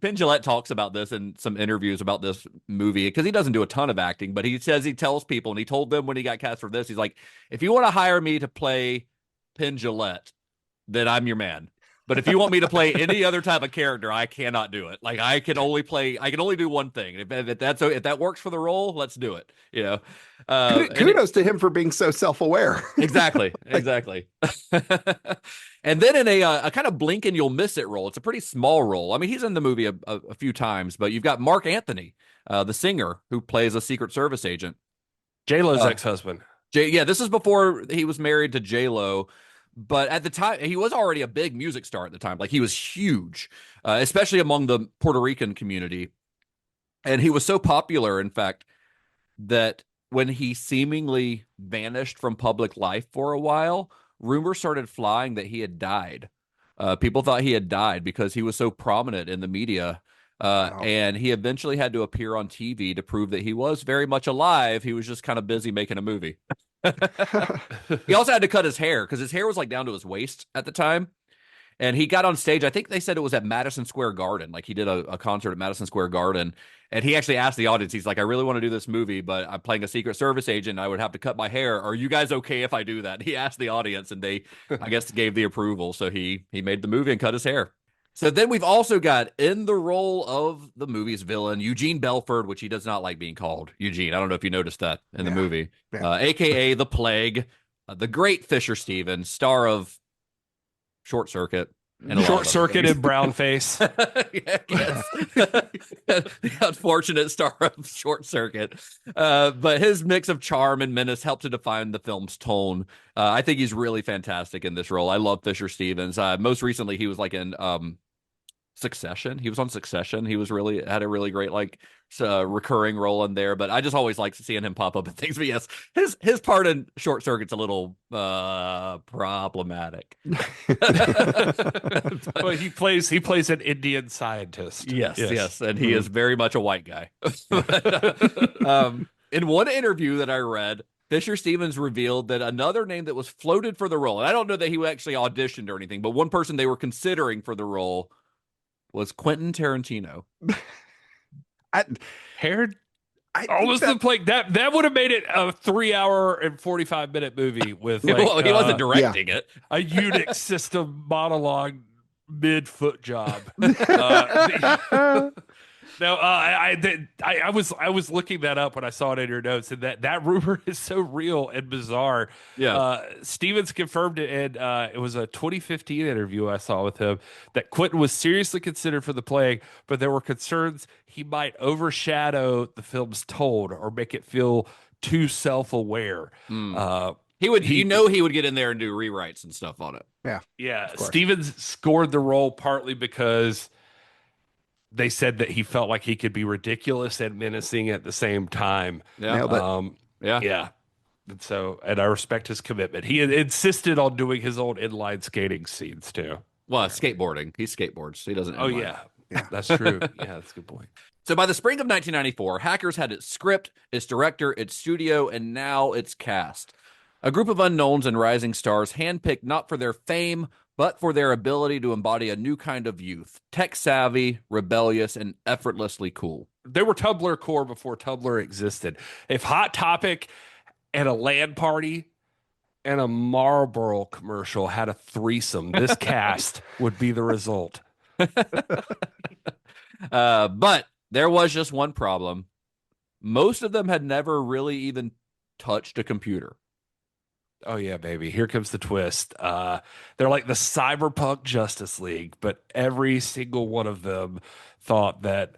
Penn Jillette talks about this in some interviews about this movie because he doesn't do a ton of acting, but he says he tells people, and he told them when he got cast for this, he's like, if you want to hire me to play Penn Jillette, then I'm your man. But if you want me to play any other type of character, I cannot do it. Like I can only do one thing. If that works for the role, let's do it. Kudos to him for being so self-aware. Exactly. And then in a kind of blink and you'll miss it role, it's a pretty small role. I mean, he's in the movie a few times, but you've got Mark Anthony, the singer who plays a Secret Service agent. J-Lo's ex-husband. This is before he was married to J-Lo. But at the time, he was already a big music star at the time. Like, he was huge, especially among the Puerto Rican community. And he was so popular, in fact, that when he seemingly vanished from public life for a while, rumors started flying that he had died. People thought he had died because he was so prominent in the media. Wow. And he eventually had to appear on TV to prove that he was very much alive. He was just kind of busy making a movie. He also had to cut his hair because his hair was like down to his waist at the time. And he got on stage. I think they said it was at Madison Square Garden. Like he did a concert at Madison Square Garden. And he actually asked the audience, he's like, I really want to do this movie, but I'm playing a Secret Service agent. I would have to cut my hair. Are you guys okay if I do that? He asked the audience and they, I guess, gave the approval. So he made the movie and cut his hair. So then we've also got in the role of the movie's villain, Eugene Belford, which he does not like being called Eugene. I don't know if you noticed that in the movie. AKA the Plague, the great Fisher Stevens, star of Short Circuit. And Short Circuit and Brown Face. Yes. The unfortunate star of Short Circuit. But his mix of charm and menace helped to define the film's tone. I think he's really fantastic in this role. I love Fisher Stevens. Most recently, he was like in Succession. He was on Succession. He was had a really great recurring role in there. But I just always like seeing him pop up in things. But yes, his part in Short Circuit's a little problematic. Well, he plays an Indian scientist. Yes, and he is very much a white guy. In one interview that I read, Fisher Stevens revealed that another name that was floated for the role, and I don't know that he actually auditioned or anything, but one person they were considering for the role was Quentin Tarantino. That would have made it a 3-hour and 45-minute movie with well, he wasn't directing it. A Unix system monologue mid foot job. I was looking that up when I saw it in your notes, and that rumor is so real and bizarre. Yeah. Stevens confirmed it, and it was a 2015 interview I saw with him that Quentin was seriously considered for The Plague, but there were concerns he might overshadow the film's tone or make it feel too self-aware. He would get in there and do rewrites and stuff on it. Yeah. Stevens scored the role partly because they said that he felt like he could be ridiculous and menacing at the same time. Yeah. And I respect his commitment. He insisted on doing his own inline skating scenes too. Well, skateboarding. He skateboards. He doesn't. Oh yeah, that's true. Yeah, that's a good point. So by the spring of 1994, Hackers had its script, its director, its studio, and now its cast. A group of unknowns and rising stars handpicked not for their fame, but for their ability to embody a new kind of youth, tech-savvy, rebellious, and effortlessly cool. They were Tumblr core before Tumblr existed. If Hot Topic and a LAN party and a Marlboro commercial had a threesome, this cast would be the result. But there was just one problem. Most of them had never really even touched a computer. Oh yeah, baby. Here comes the twist. They're like the cyberpunk Justice League, but every single one of them thought that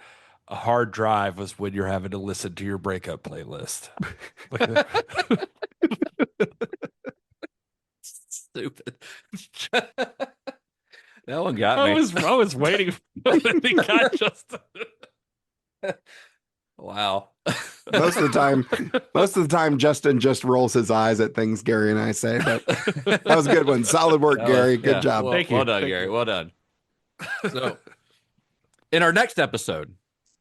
a hard drive was when you're having to listen to your breakup playlist. Stupid. That one got me. I was waiting for the guy just. Wow. Most of the time, Justin just rolls his eyes at things Gary and I say. But that was a good one. Solid work, Gary. Good job. Thank you. Well done, Gary. Well done. So, in our next episode,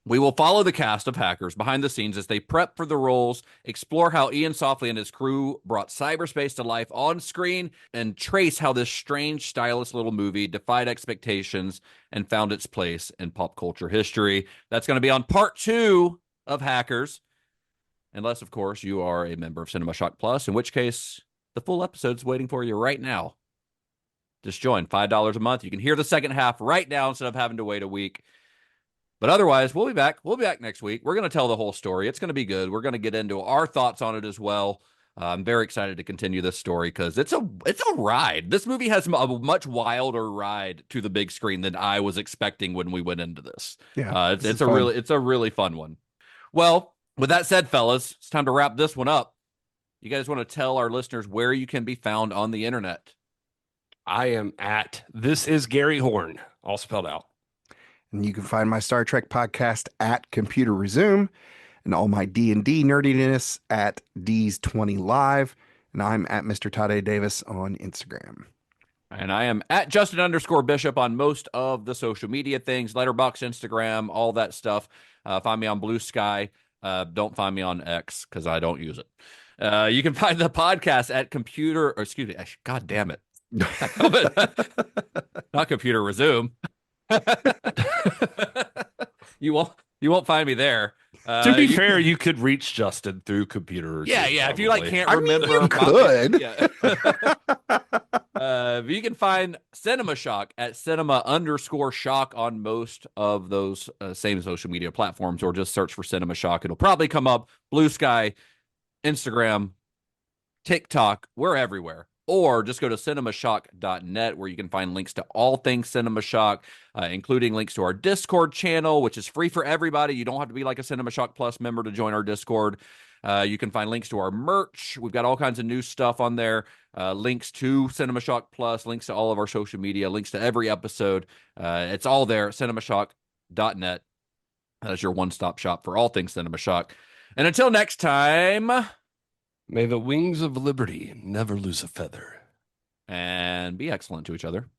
we will follow the cast of Hackers behind the scenes as they prep for the roles, explore how Iain Softley and his crew brought cyberspace to life on screen, and trace how this strange, stylish little movie defied expectations and found its place in pop culture history. That's going to be on part 2 of Hackers. Unless, of course, you are a member of Cinema Shock Plus, in which case the full episode's waiting for you right now. Just join $5 a month. You can hear the second half right now instead of having to wait a week. But otherwise, we'll be back. We'll be back next week. We're going to tell the whole story. It's going to be good. We're going to get into our thoughts on it as well. I'm very excited to continue this story because it's a ride. This movie has a much wilder ride to the big screen than I was expecting when we went into this. Yeah, it's a really fun one. Well, with that said, fellas, it's time to wrap this one up. You guys want to tell our listeners where you can be found on the internet? I am at This Is Gary Horn, all spelled out. And you can find my Star Trek podcast at Computer Resume, and all my D&D nerdiness at Ds20 Live. And I'm at Mr. Tade Davis on Instagram. And I am at Justin_Bishop on most of the social media things, Letterboxd, Instagram, all that stuff. Find me on Blue Sky. Don't find me on X because I don't use it. You can find the podcast at God damn it. Not computer resume. You won't find me there. To be fair, you could reach Justin through computer. Yeah. Probably. If you like can't I mean, remember, you could. Yeah. You can find Cinema Shock at cinema_shock on most of those same social media platforms, or just search for Cinema Shock. It'll probably come up. Blue Sky, Instagram, TikTok, we're everywhere. Or just go to cinemashock.net, where you can find links to all things Cinema Shock, including links to our Discord channel, which is free for everybody. You don't have to be like a Cinema Shock Plus member to join our Discord. You can find links to our merch. We've got all kinds of new stuff on there. Links to Cinema Shock Plus, links to all of our social media, links to every episode. It's all there at cinemashock.net. That is your one-stop shop for all things Cinema Shock. And until next time... May the wings of liberty never lose a feather. And be excellent to each other.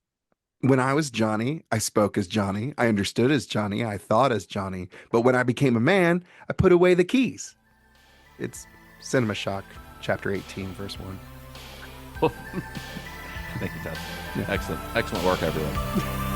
When I was Johnny, I spoke as Johnny. I understood as Johnny. I thought as Johnny. But when I became a man, I put away the keys. It's Cinema Shock, chapter 18, verse 1. Thank you, Ted. Yeah. Excellent work, everyone.